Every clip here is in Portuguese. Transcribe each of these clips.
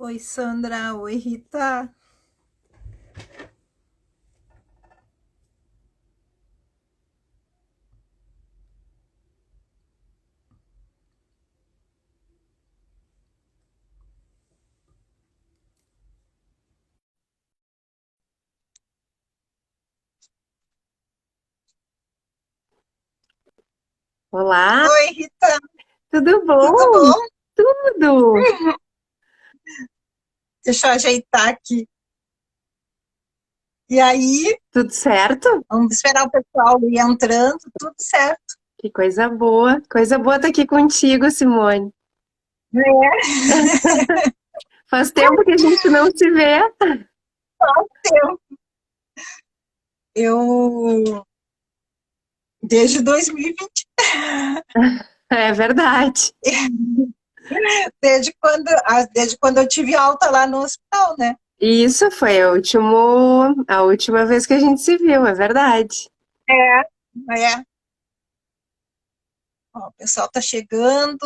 Oi, Sandra. Oi, Rita. Olá, Oi, Rita. tudo Tudo bom? bom? Tudo. Deixa eu ajeitar aqui. E aí, Tudo certo? vamos esperar o pessoal ir entrando. Tudo certo. Que coisa boa. Coisa boa estar aqui contigo, Simone. É, Faz tempo que a gente não se vê. eu, eu desde 2020, É verdade. desde quando eu tive alta lá no hospital, né? Isso foi a última vez que a gente se viu, é verdade. É, é. Ó, o pessoal tá chegando.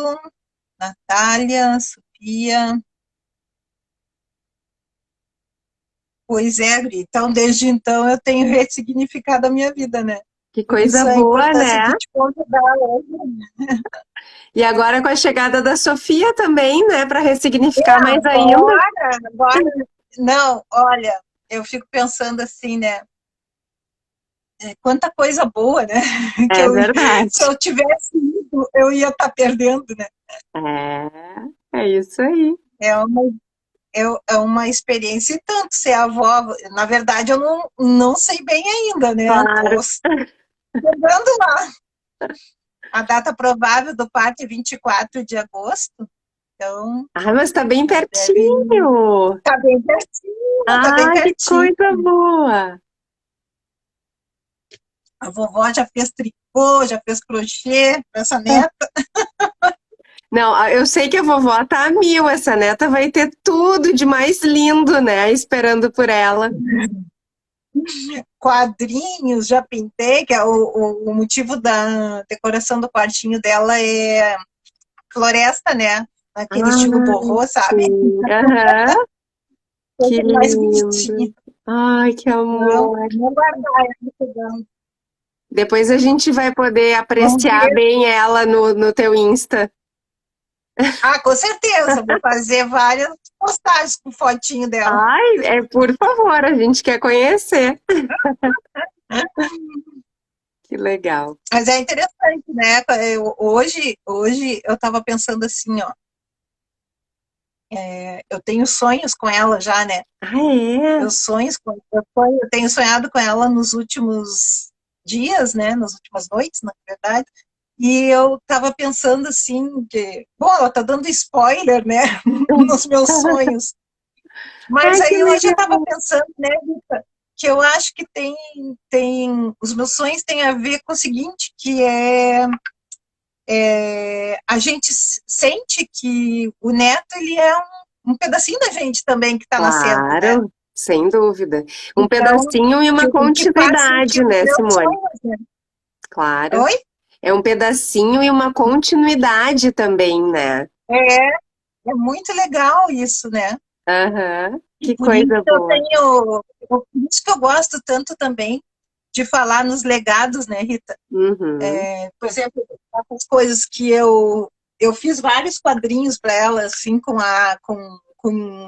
Natália, Sofia. Pois é, Gri. Então, desde então, eu tenho ressignificado a minha vida, né? Que Por coisa isso a boa, importância né? de te convidar hoje. E agora com a chegada da Sofia também, né, para ressignificar mais ainda. Agora, não, olha, eu fico pensando assim, né? Quanta coisa boa, né? Que É eu, se verdade. eu tivesse ido, eu ia estar perdendo, né? É isso aí. É uma, é uma experiência e tanto ser avó. Na verdade, eu não sei bem ainda, né? Claro. Estou chegando lá. A data provável do parto é 24 de agosto. Então, Ah, mas tá bem já deve pertinho. estar bem pertinho, tá bem Ah, que pertinho. coisa boa. A vovó já fez tricô, já fez crochê para essa neta. Não, eu sei que a vovó tá a mil, essa neta vai ter tudo de mais lindo, né? Esperando por ela. Quadrinhos, já pintei, que é o motivo da decoração do quartinho dela é floresta, né? Aquele estilo Ah, borrô, sabe? sim. Aham, que Coisa mais bonitinha. lindo. Ai, que Não, amor. não guardar ela chegando. Depois a gente vai poder Vamos apreciar ver. bem ela no teu Insta. Ah, com certeza, vou fazer várias postagens com fotinho dela. Ai, por favor, a gente quer conhecer. Que legal. Mas é interessante, né? Hoje eu estava pensando assim, ó, eu tenho sonhos com ela já, né? Ah, é? Eu tenho sonhado com ela nos últimos dias, né? Nas últimas noites, na verdade. E eu estava pensando assim, que, bom, ela tá dando spoiler, né? Nos meus sonhos. Mas Ai, que aí hoje eu estava legal. pensando, né, Rita, que eu acho que os meus sonhos têm a ver com o seguinte, que a gente sente que o neto ele é um pedacinho da gente também que está nascendo, né? Claro, sem dúvida. Um Então, pedacinho e uma que faz continuidade, sentido os né, meus Simone? sonhos, né? Claro. Oi? É um pedacinho e uma continuidade também, né? É, é muito legal isso, né? Aham. E Que por isso coisa que boa. por isso que eu gosto tanto também de falar nos legados, né, Rita? Uhum. Por exemplo, essas coisas que eu fiz vários quadrinhos para ela, assim, com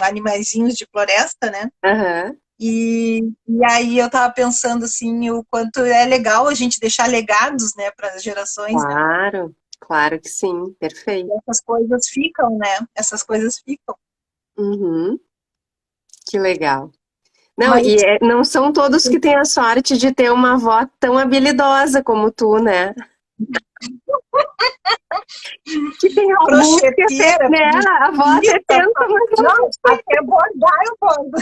animaizinhos de floresta, né? Aham. E aí eu estava pensando assim o quanto é legal a gente deixar legados, né, para as gerações, né? Claro, claro que sim. Perfeito. Essas coisas ficam, né? Essas coisas ficam. Uhum. Que legal. Não, Mas não são todos que têm a sorte de ter uma avó tão habilidosa como tu, né? Que tem alguns que até, crocheteira, né? A avó até isso, tenta, mas não não, consegue. até bordar eu bordo.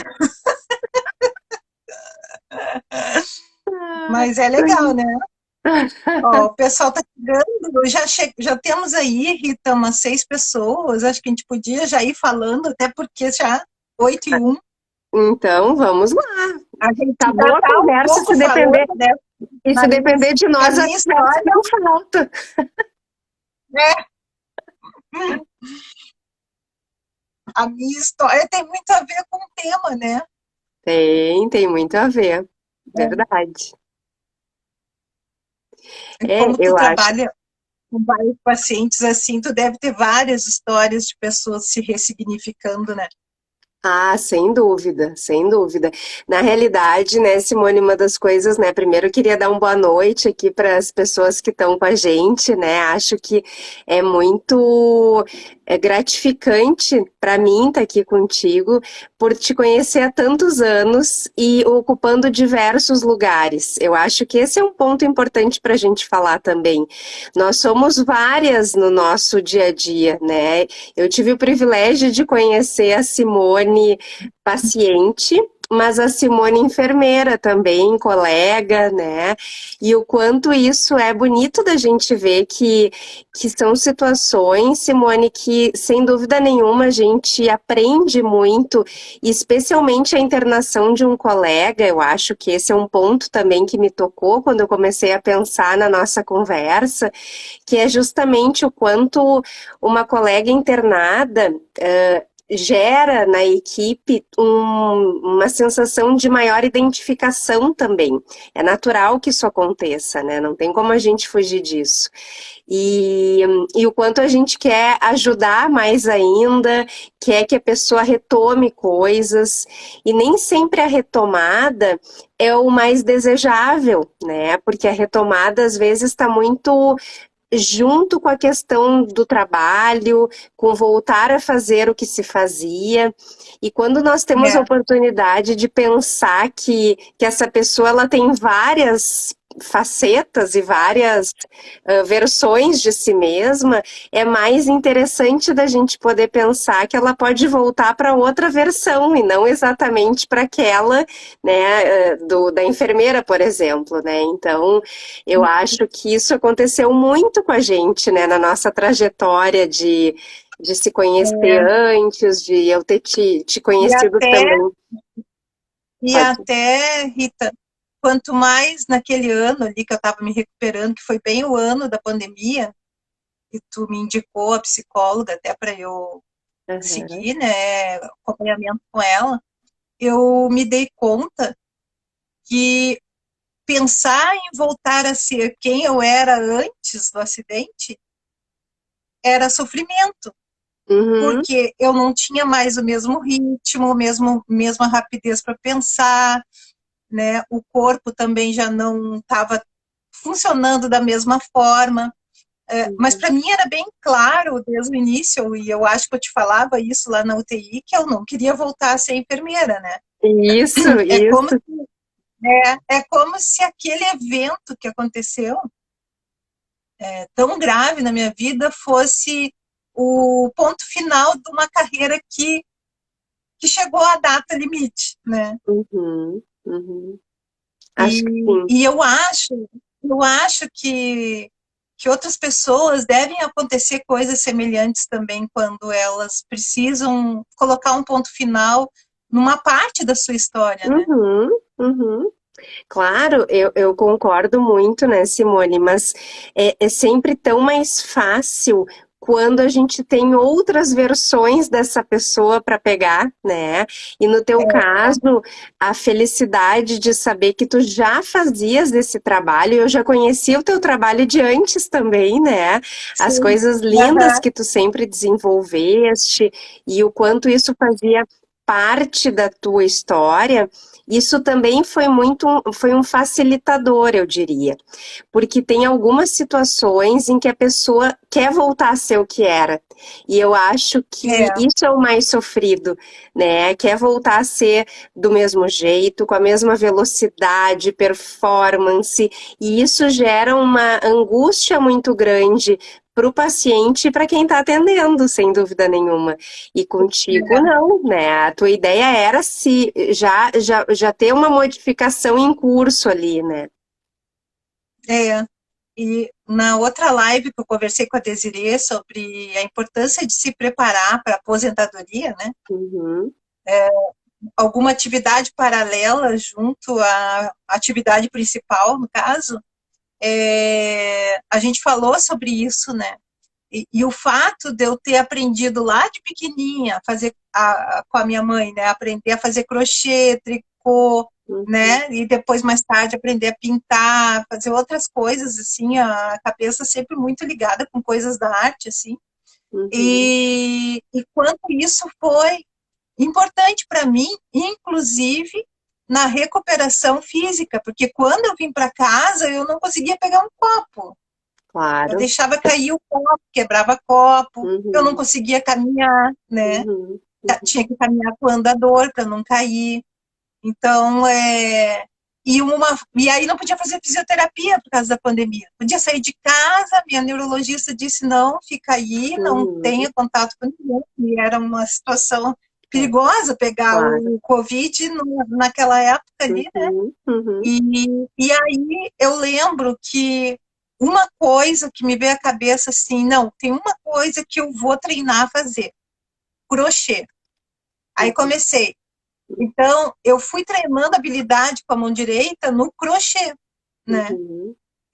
Mas é legal, né? Ó, o pessoal tá chegando, já temos aí, Rita, umas 6 pessoas, acho que a gente podia já ir falando, até porque já 8:01, Então, vamos lá. a gente Tá já boa a tá um conversa, pouco falando, né, e se na minha, depender de que a nós, a minha conversa história, não falta. né, a minha história tem muito a ver com o tema, né? Tem muito a ver. Verdade. E É, como tu eu acho. trabalha com vários pacientes assim, tu deve ter várias histórias de pessoas se ressignificando, né? Ah, sem dúvida, sem dúvida. Na realidade, né, Simone, uma das coisas, né, primeiro eu queria dar uma boa noite aqui para as pessoas que estão com a gente, né? Acho que é muito gratificante para mim estar aqui contigo, por te conhecer há tantos anos e ocupando diversos lugares. Eu acho que esse é um ponto importante para a gente falar também. Nós somos várias no nosso dia a dia, né? Eu tive o privilégio de conhecer a Simone paciente, mas a Simone enfermeira também, colega, né? E o quanto isso é bonito da gente ver que são situações, Simone, que sem dúvida nenhuma a gente aprende muito, especialmente a internação de um colega. Eu acho que esse é um ponto também que me tocou quando eu comecei a pensar na nossa conversa, que é justamente o quanto uma colega internada gera na equipe uma sensação de maior identificação também. É natural que isso aconteça, né? Não tem como a gente fugir disso. E, e o quanto a gente quer ajudar mais ainda, quer que a pessoa retome coisas, e nem sempre a retomada é o mais desejável, né? Porque a retomada às vezes está muito junto com a questão do trabalho, com voltar a fazer o que se fazia. E quando nós temos a É, oportunidade de pensar que essa pessoa ela tem várias facetas e várias versões de si mesma, é mais interessante da gente poder pensar que ela pode voltar para outra versão e não exatamente para aquela, né, da enfermeira, por exemplo, né? Então, eu acho que isso aconteceu muito com a gente, né, na nossa trajetória de se conhecer é. antes, de eu ter te E conhecido até, também. e Pode. até, Rita, quanto mais naquele ano ali que eu estava me recuperando, que foi bem o ano da pandemia, que tu me indicou a psicóloga até para eu Uhum. seguir, né, acompanhamento com ela, eu me dei conta que pensar em voltar a ser quem eu era antes do acidente era sofrimento, Uhum. porque eu não tinha mais o mesmo ritmo, mesma rapidez para pensar, né? O corpo também já não estava funcionando da mesma forma. Mas Uhum. para mim era bem claro desde o início, e eu acho que eu te falava isso lá na UTI, que eu não queria voltar a ser enfermeira, né? Isso, É como, isso. é como se aquele evento que aconteceu, tão grave na minha vida, fosse o ponto final de uma carreira que chegou à data limite, né? Uhum. Uhum. Acho que E, sim. e eu acho que outras pessoas devem acontecer coisas semelhantes também quando elas precisam colocar um ponto final numa parte da sua história, né? Uhum. Uhum. Claro, eu concordo muito, né, Simone, mas é sempre tão mais fácil quando a gente tem outras versões dessa pessoa para pegar, né? E no teu caso, a felicidade de saber que tu já fazias esse trabalho, eu já conhecia o teu trabalho de antes também, né? As Sim. coisas lindas Aham. que tu sempre desenvolveste e o quanto isso fazia parte da tua história. Isso também foi um facilitador, eu diria, porque tem algumas situações em que a pessoa quer voltar a ser o que era, e eu acho que É, isso é o mais sofrido, né? Quer voltar a ser do mesmo jeito, com a mesma velocidade, performance, e isso gera uma angústia muito grande para o paciente e para quem está atendendo, sem dúvida nenhuma. E contigo não, né? A tua ideia era se já ter uma modificação em curso ali, né? é. E na outra live que eu conversei com a Desirê sobre a importância de se preparar para a aposentadoria, né? Uhum, Alguma atividade paralela junto à atividade principal, no caso, a gente falou sobre isso, né? E o fato de eu ter aprendido lá de pequenininha com a minha mãe, né? Aprender a fazer crochê, tricô, né? E depois, mais tarde, aprender a pintar, fazer outras coisas, assim, a cabeça sempre muito ligada com coisas da arte, assim. E quanto isso foi importante para mim, inclusive na recuperação física, porque quando eu vim para casa, eu não conseguia pegar um copo. Claro. Eu deixava cair o copo, quebrava copo, eu não conseguia caminhar, né? Tinha que caminhar com o andador para não cair. Então, e aí não podia fazer fisioterapia por causa da pandemia. Podia sair de casa, minha neurologista disse, não, fica aí, não tenha contato com ninguém. E era uma situação perigosa pegar o Covid naquela época ali, né? E aí eu lembro que uma coisa que me veio à cabeça assim, não, tem uma coisa que eu vou treinar a fazer, crochê. Aí comecei. Então, eu fui treinando habilidade com a mão direita no crochê, né?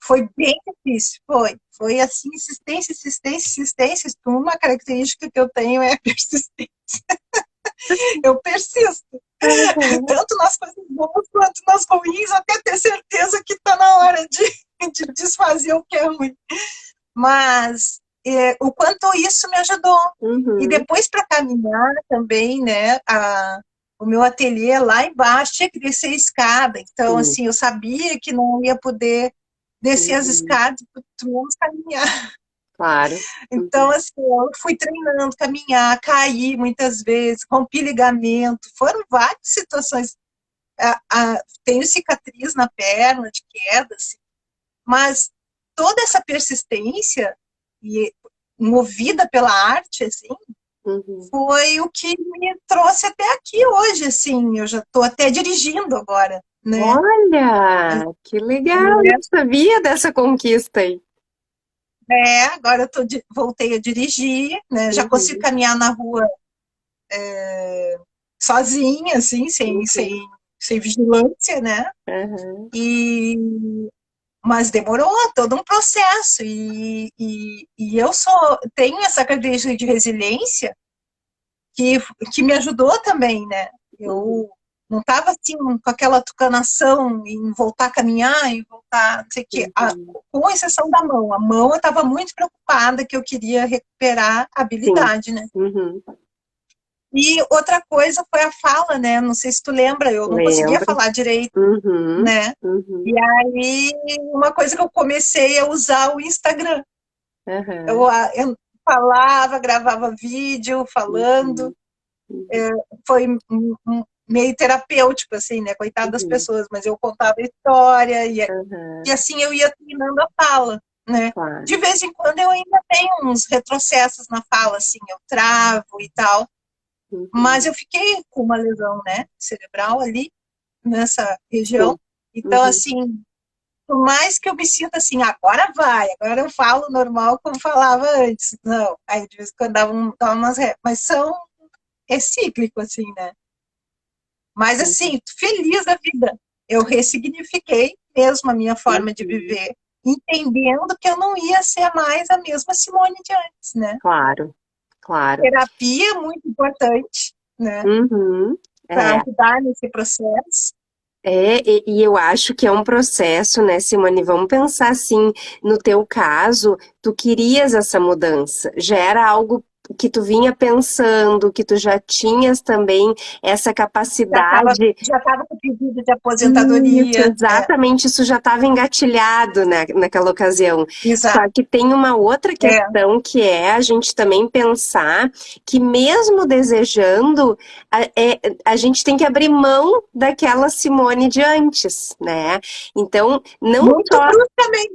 Foi bem difícil, foi assim, insistência. Uma característica que eu tenho é a persistência. Eu persisto. Tanto nas coisas boas quanto nas ruins, até ter certeza que está na hora de desfazer o que é ruim. Mas o quanto isso me ajudou. E depois para caminhar também, né? O meu ateliê lá embaixo tinha que descer a escada. Então, assim, eu sabia que não ia poder descer as escadas, muito menos caminhar. Claro. Então, assim, eu fui treinando, caminhar, caí muitas vezes, rompi ligamento, foram várias situações. Tenho cicatriz na perna de queda, assim, mas toda essa persistência, e movida pela arte, assim, foi o que me trouxe até aqui hoje, assim, eu já estou até dirigindo agora, né? Olha, que legal, não sabia dessa conquista aí. Agora eu voltei a dirigir, né? Já consigo caminhar na rua sozinha, assim, sem vigilância, né? Mas demorou todo um processo e eu tenho essa característica de resiliência que me ajudou também, né? Eu não estava assim com aquela tucanação em voltar a caminhar, em voltar, não sei o quê. Com exceção da mão. A mão eu estava muito preocupada que eu queria recuperar a habilidade, né? E outra coisa foi a fala, né? Não sei se tu lembra, eu não conseguia falar direito, né? E aí, uma coisa que eu comecei a usar o Instagram. Eu falava, gravava vídeo, falando. Foi meio terapêutico, assim, né? Coitado das pessoas, mas eu contava a história e assim eu ia treinando a fala, né? De vez em quando eu ainda tenho uns retrocessos na fala, assim, eu travo e tal. Mas eu fiquei com uma lesão, né, cerebral ali, nessa região. Então, assim, por mais que eu me sinta assim, agora vai, agora eu falo normal como falava antes. Não, aí de vez em quando dá umas... Mas é cíclico, assim, né? Mas, assim, feliz da vida. Eu ressignifiquei mesmo a minha forma de viver, entendendo que eu não ia ser mais a mesma Simone de antes, né? Claro. Terapia é muito importante, né? Para ajudar nesse processo. E eu acho que é um processo, né, Simone? Vamos pensar assim, no teu caso, tu querias essa mudança, já era algo que tu vinha pensando, que tu já tinhas também essa capacidade. Já estava com pedido de aposentadoria. Isso, exatamente, isso já estava engatilhado, né, naquela ocasião. Exato. Só que tem uma outra questão que é a gente também pensar que mesmo desejando, a gente tem que abrir mão daquela Simone de antes, né? Então, não muito só... bruscamente.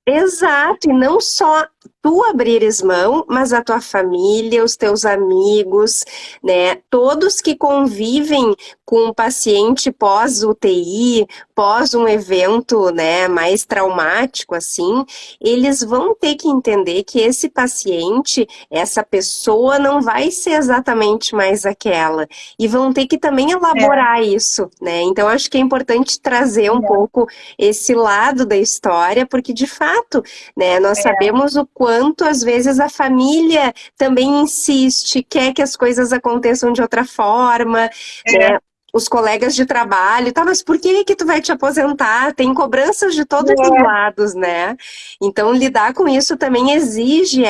Exato, e não só tu abrires mão, mas a tua família, os teus amigos, né? Todos que convivem com o paciente pós-UTI, pós um evento, né, mais traumático, assim, eles vão ter que entender que esse paciente, essa pessoa não vai ser exatamente mais aquela, e vão ter que também É, elaborar isso, né? Então acho que é importante trazer um pouco esse lado da história, porque de fato, né, nós sabemos o quanto às vezes a família também insiste, quer que as coisas aconteçam de outra forma, é, né? Os colegas de trabalho, tá, mas por que tu vai te aposentar? Tem cobranças de todos os é, lados, né? Então, lidar com isso também exige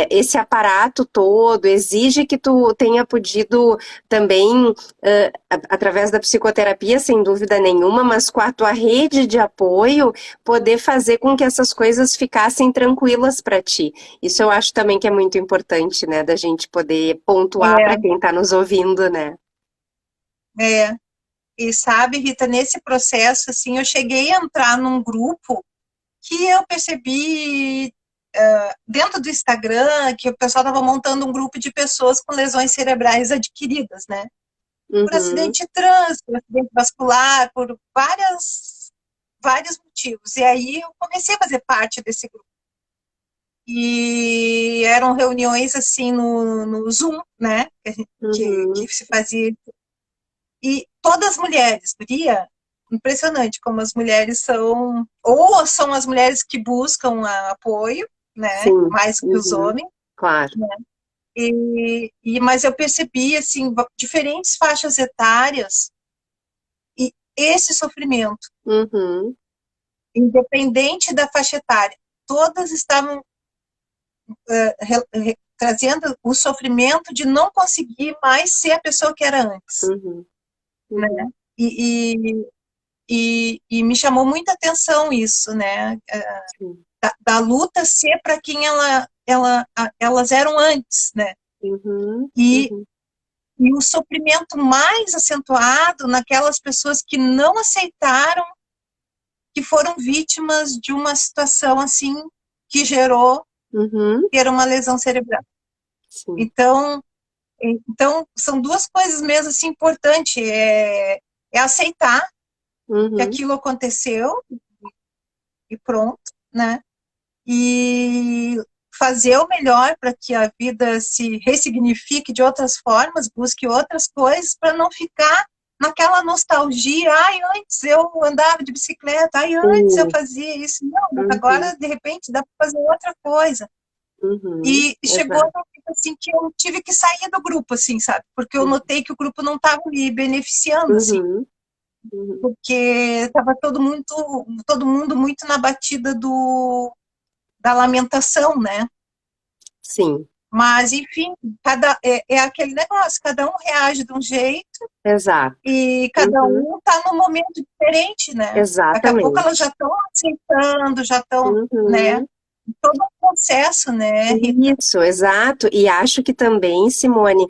esse aparato todo, exige que tu tenha podido também, através da psicoterapia, sem dúvida nenhuma, mas com a tua rede de apoio, poder fazer com que essas coisas ficassem tranquilas para ti. Isso eu acho também que é muito importante, né, da gente poder pontuar para é, quem está nos ouvindo, né? é. E sabe, Rita, nesse processo, assim, eu cheguei a entrar num grupo que eu percebi dentro do Instagram que o pessoal estava montando um grupo de pessoas com lesões cerebrais adquiridas, né? Por Uhum, acidente de trânsito, por acidente vascular, por vários motivos. E aí eu comecei a fazer parte desse grupo. E eram reuniões assim no Zoom, né? Que uhum, se fazia. E todas as mulheres, guria, impressionante como as mulheres são, ou são as mulheres que buscam apoio, né? sim, Mais que os uhum, homens. claro, Mas eu percebi assim diferentes faixas etárias e esse sofrimento, uhum, independente da faixa etária, todas estavam trazendo o sofrimento de não conseguir mais ser a pessoa que era antes, uhum, né? uhum, E, e me chamou muita atenção isso, né? sim, Da luta ser para quem elas eram antes, né? uhum, E, uhum, e o sofrimento mais acentuado naquelas pessoas que não aceitaram que foram vítimas de uma situação assim que gerou uhum, ter uma lesão cerebral. sim, Então, são duas coisas mesmo assim importantes. É aceitar que uhum, aquilo aconteceu e pronto, né? E fazer o melhor para que a vida se ressignifique de outras formas, busque outras coisas para não ficar naquela nostalgia. Ai, antes eu andava de bicicleta, ai, antes eu sim, fazia isso. Não, mas uhum, agora, de repente, dá para fazer outra coisa. uhum, E chegou a exato, um momento, assim, que eu tive que sair do grupo, assim, sabe? Porque eu notei que o grupo não estava me beneficiando, assim, uhum, uhum, porque estava todo mundo muito na batida da lamentação, né? sim, Mas, enfim, é aquele negócio, cada um reage de um jeito exato, e cada uhum, um está num momento diferente, né? Daqui a pouco elas já exatamente, estão aceitando, já estão, né? uhum. Todo um processo, né, Rita? Isso, exato. E acho que também, Simone,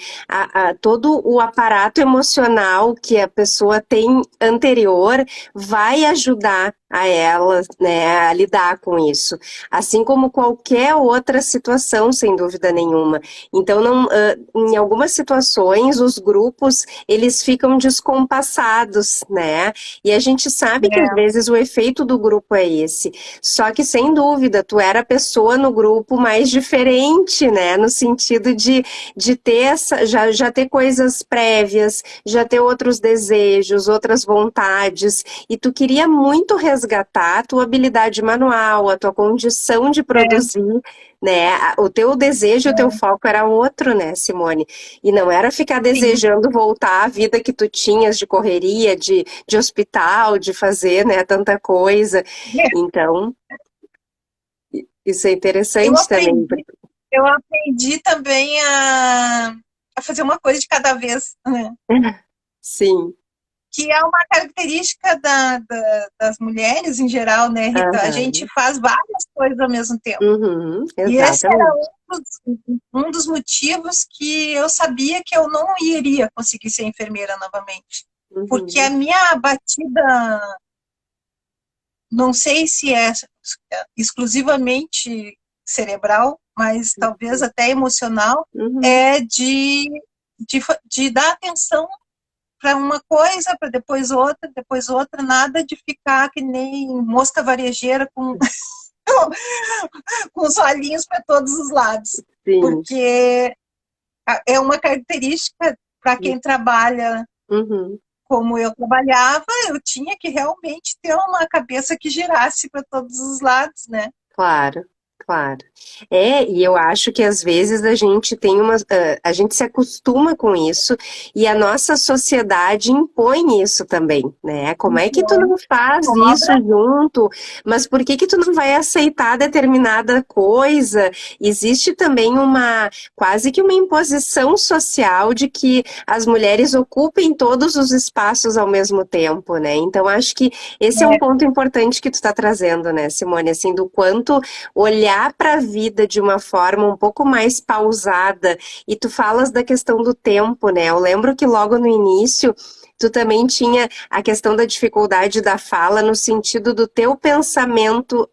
todo o aparato emocional que a pessoa tem anterior vai ajudar a ela, né, a lidar com isso, assim como qualquer outra situação, sem dúvida nenhuma. Então, não, em algumas situações, os grupos eles ficam descompassados, né? E a gente sabe que às É, vezes o efeito do grupo é esse. Só que, sem dúvida, tu era a pessoa no grupo mais diferente, né? No sentido de ter já ter coisas prévias, já ter outros desejos, outras vontades, e tu queria muito resgatar a tua habilidade manual, a tua condição de é, produzir, né? O teu desejo, o teu é, foco era outro, né, Simone? E não era ficar sim. desejando voltar à vida que tu tinhas de correria, de hospital, de fazer, né, tanta coisa. Então, isso é Eu interessante também. aprendi, eu aprendi também a fazer uma coisa de cada vez, né? Sim, Que é uma característica das mulheres em geral, né, Rita? A gente aham, faz várias coisas ao mesmo tempo. uhum, E esse era exatamente. um dos motivos que eu sabia que eu não iria conseguir ser enfermeira novamente. Porque a Uhum, minha batida, não sei se é exclusivamente cerebral, mas talvez até emocional, uhum, é de dar atenção para uma coisa, para depois outra, nada de ficar que nem mosca varejeira com, com os olhinhos para todos os lados. Sim. Porque é uma característica para quem trabalha Uhum. como eu trabalhava, eu tinha que realmente ter uma cabeça que girasse para todos os lados, né? Claro, claro. E eu acho que às vezes a gente tem a gente se acostuma com isso e a nossa sociedade impõe isso também, né? Como é que tu Então, não faz isso cobra, junto? Mas por que que tu não vai aceitar determinada coisa? Existe também quase que uma imposição social de que as mulheres ocupem todos os espaços ao mesmo tempo, né? Então acho que esse é um ponto importante que tu está trazendo, né, Simone? Assim, do quanto olhar para a vida de uma forma um pouco mais pausada. E tu falas da questão do tempo, né? Eu lembro que logo no início tu também tinha a questão da dificuldade da fala no sentido do teu pensamento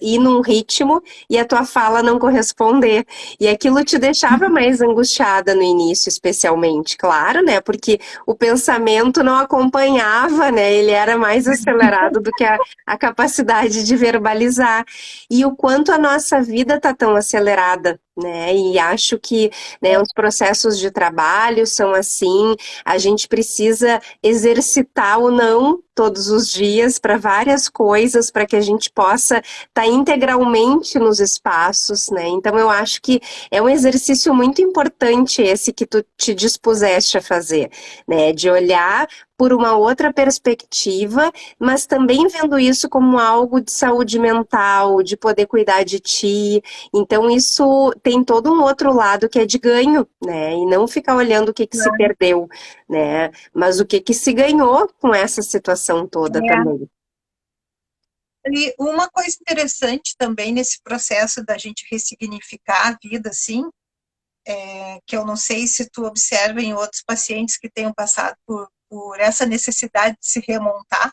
ir num ritmo e a tua fala não corresponder. E aquilo te deixava mais angustiada no início, especialmente, claro, né? Porque o pensamento não acompanhava, né? Ele era mais acelerado do que a capacidade de verbalizar. E o quanto a nossa vida tá tão acelerada, né? E acho que, né, os processos de trabalho são assim, a gente precisa exercitar o não todos os dias para várias coisas, para que a gente possa estar integralmente nos espaços, né? Então eu acho que é um exercício muito importante esse que tu te dispuseste a fazer, né? De olhar por uma outra perspectiva, mas também vendo isso como algo de saúde mental, de poder cuidar de ti. Então isso tem todo um outro lado que é de ganho, né? E não ficar olhando o que que se perdeu, né? Mas o que que se ganhou com essa situação toda também. E uma coisa interessante também nesse processo da gente ressignificar a vida, assim, que eu não sei se tu observa em outros pacientes que tenham passado por essa necessidade de se remontar,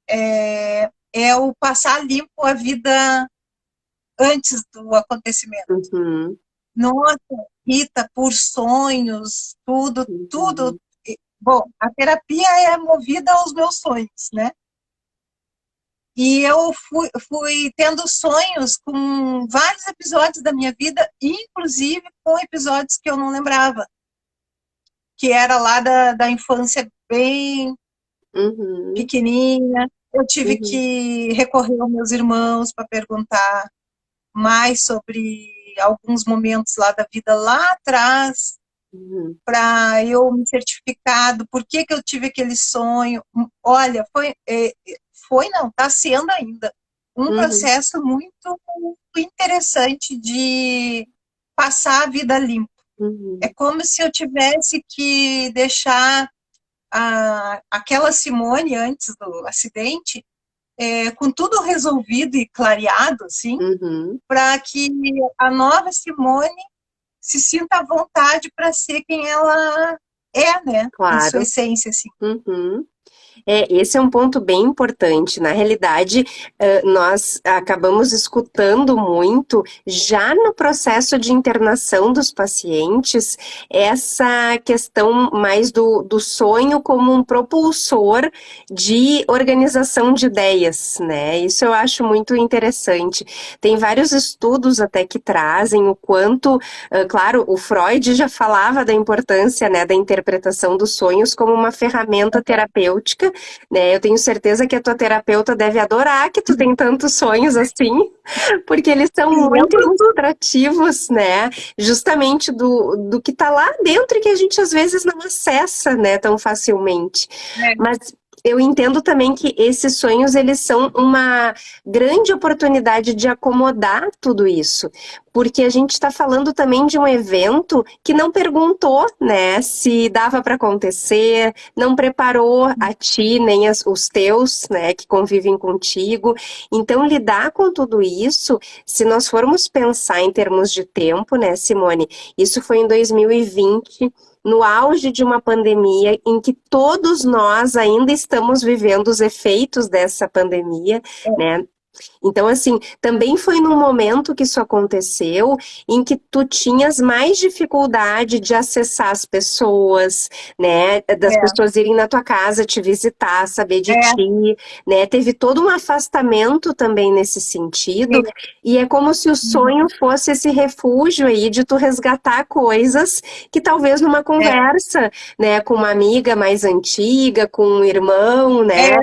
é o passar limpo a vida antes do acontecimento. Uhum, Nossa, Rita, por sonhos, tudo. uhum, Bom, a terapia é movida aos meus sonhos, né? E eu fui tendo sonhos com vários episódios da minha vida, inclusive com episódios que eu não lembrava, que era lá da infância bem uhum, pequenininha. Eu tive uhum, que recorrer aos meus irmãos para perguntar mais sobre alguns momentos lá da vida lá atrás, uhum, para eu me certificar do porquê que eu tive aquele sonho. Olha, foi não, está sendo ainda um uhum, processo muito interessante de passar a vida limpa. É uhum, como se eu tivesse que deixar aquela Simone antes do acidente com tudo resolvido e clareado, assim, uhum, para que a nova Simone se sinta à vontade para ser quem ela é, né? Em sua claro. essência, assim. Uhum. Esse é um ponto bem importante. Na realidade, nós acabamos escutando muito, já no processo de internação dos pacientes, essa questão mais do sonho como um propulsor de organização de ideias, né? Isso eu acho muito interessante. Tem vários estudos até que trazem o quanto, claro, o Freud já falava da importância, né, da interpretação dos sonhos como uma ferramenta terapêutica, né? Eu tenho certeza que a tua terapeuta deve adorar que tu tem tantos sonhos assim, porque eles são muito Lembro tudo. ilustrativos, né? Justamente do que tá lá dentro e que a gente às vezes não acessa, né, tão facilmente. Mas eu entendo também que esses sonhos, eles são uma grande oportunidade de acomodar tudo isso, porque a gente está falando também de um evento que não perguntou, né, se dava para acontecer, não preparou a ti, nem os teus, né, que convivem contigo. Então, lidar com tudo isso, se nós formos pensar em termos de tempo, né, Simone, isso foi em 2020, no auge de uma pandemia em que todos nós ainda estamos vivendo os efeitos dessa pandemia, né? Então, assim, também foi num momento que isso aconteceu, em que tu tinhas mais dificuldade de acessar as pessoas, né? Das É, pessoas irem na tua casa te visitar, saber de é, ti, né? Teve todo um afastamento também nesse sentido, sim, e é como se o sonho uhum, fosse esse refúgio aí de tu resgatar coisas que talvez numa é, conversa, né, com uma amiga mais antiga, com um irmão, né? é,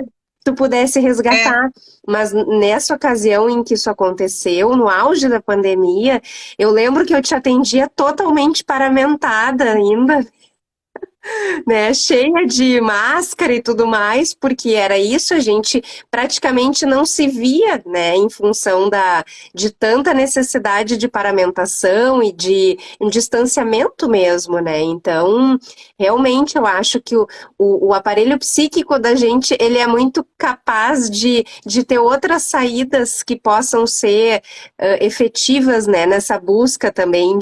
Tu pudesse é, resgatar. Mas nessa ocasião em que isso aconteceu, no auge da pandemia, eu lembro que eu te atendia totalmente paramentada ainda, né, cheia de máscara e tudo mais, porque era isso, a gente praticamente não se via, né, em função de tanta necessidade de paramentação e de um distanciamento mesmo, né, então, realmente eu acho que o aparelho psíquico da gente, ele é muito capaz de ter outras saídas que possam ser efetivas, né, nessa busca também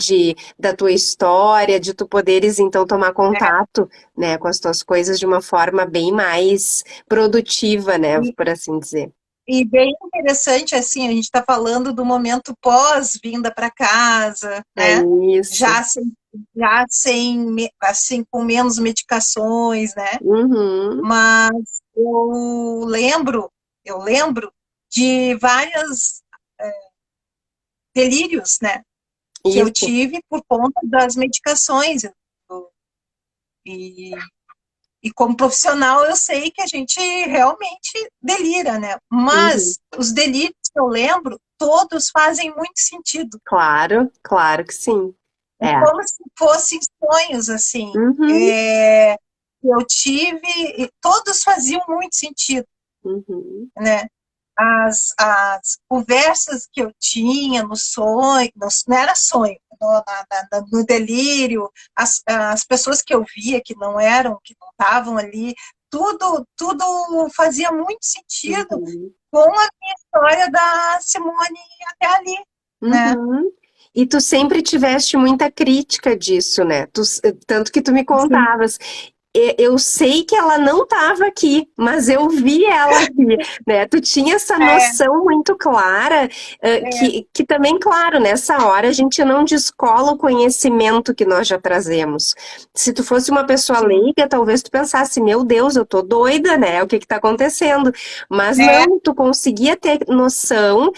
da tua história, de tu poderes, então, tomar é. contato, né, com as tuas coisas de uma forma bem mais produtiva, né, E, por assim dizer. e bem interessante, assim, a gente está falando do momento pós-vinda para casa, É né? isso. Já sem, assim, com menos medicações, né? Uhum, Mas eu lembro de vários delírios, né? Que eu isso, tive por conta das medicações. E, e como profissional, eu sei que a gente realmente delira, né? uhum. Mas os delírios que eu lembro, todos fazem muito sentido. Claro, claro que sim. É É. como se fossem sonhos, assim. Uhum, Que eu tive, e todos faziam muito sentido, uhum, né? As conversas que eu tinha no sonho, não era sonho, no delírio, as pessoas que eu via que não eram, que não estavam ali, tudo fazia muito sentido uhum, com a minha história da Simone até ali, né? uhum. E tu sempre tiveste muita crítica disso, né? Tanto que tu me Sim, contavas. Eu sei que ela não estava aqui, mas eu vi ela aqui, né? Tu tinha essa é, noção muito clara, é, que também, claro, nessa hora a gente não descola o conhecimento que nós já trazemos. Se tu fosse uma pessoa sim, leiga, talvez tu pensasse, meu Deus, eu tô doida, né? O que que tá acontecendo? Mas é, não, tu conseguia ter noção.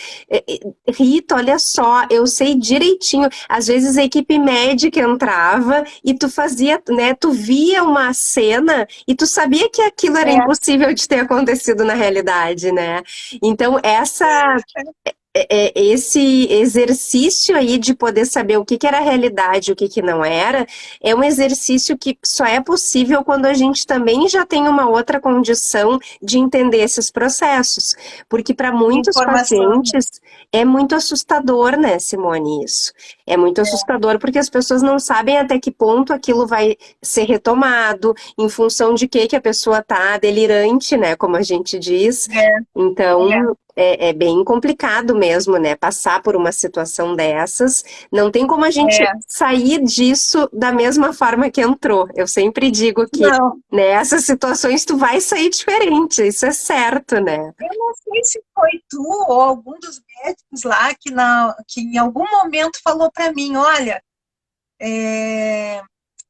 Rita, olha só, eu sei direitinho. Às vezes a equipe médica entrava e tu fazia, né? Tu via uma cena e tu sabia que aquilo era é, impossível de ter acontecido na realidade, né? Então, esse exercício aí de poder saber o que que era realidade e o que que não era, é um exercício que só é possível quando a gente também já tem uma outra condição de entender esses processos. Porque para muitos informação, né? pacientes é muito assustador, né, Simone, isso. É muito assustador porque as pessoas não sabem até que ponto aquilo vai ser retomado, em função de que a pessoa tá delirante, né, como a gente diz. É, é, Então, é bem complicado mesmo, né? Passar por uma situação dessas. Não tem como a gente é. sair disso da mesma forma que entrou. Eu sempre digo que Não, nessas situações tu vai sair diferente, isso é certo, né? eu não sei se foi tu ou algum dos médicos lá que em algum momento falou para mim, olha, é,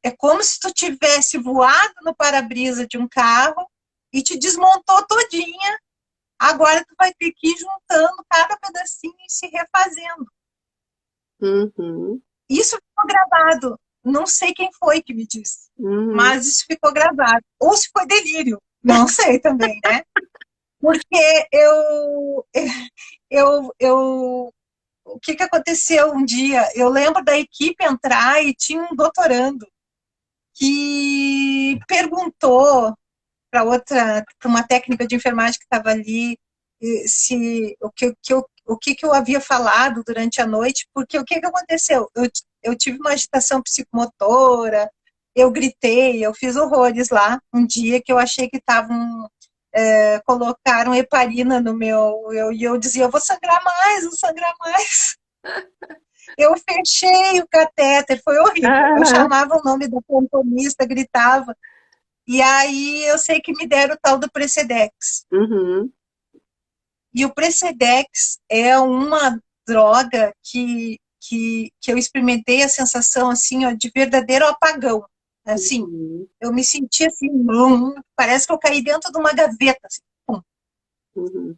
é como se tu tivesse voado no para-brisa de um carro e te desmontou todinha, agora tu vai ter que ir juntando cada pedacinho e se refazendo. Uhum, Isso ficou gravado, não sei quem foi que me disse, uhum, mas isso ficou gravado. Ou se foi delírio, não sei também, né? Porque eu o que aconteceu um dia? Eu lembro da equipe entrar e tinha um doutorando que perguntou para uma técnica de enfermagem que estava ali, se o que eu havia falado durante a noite, porque o que aconteceu? Eu tive uma agitação psicomotora, eu gritei, eu fiz horrores lá, um dia que eu achei que estavam colocaram heparina no meu, e eu dizia, eu vou sangrar mais. Eu fechei o catéter, foi horrível. Eu aham, chamava o nome do plantonista, gritava. E aí eu sei que me deram o tal do Precedex. uhum, E o Precedex é uma droga que eu experimentei a sensação, assim, ó, de verdadeiro apagão. Assim, Uhum. eu me senti assim, parece que eu caí dentro de uma gaveta, assim, pum. Uhum.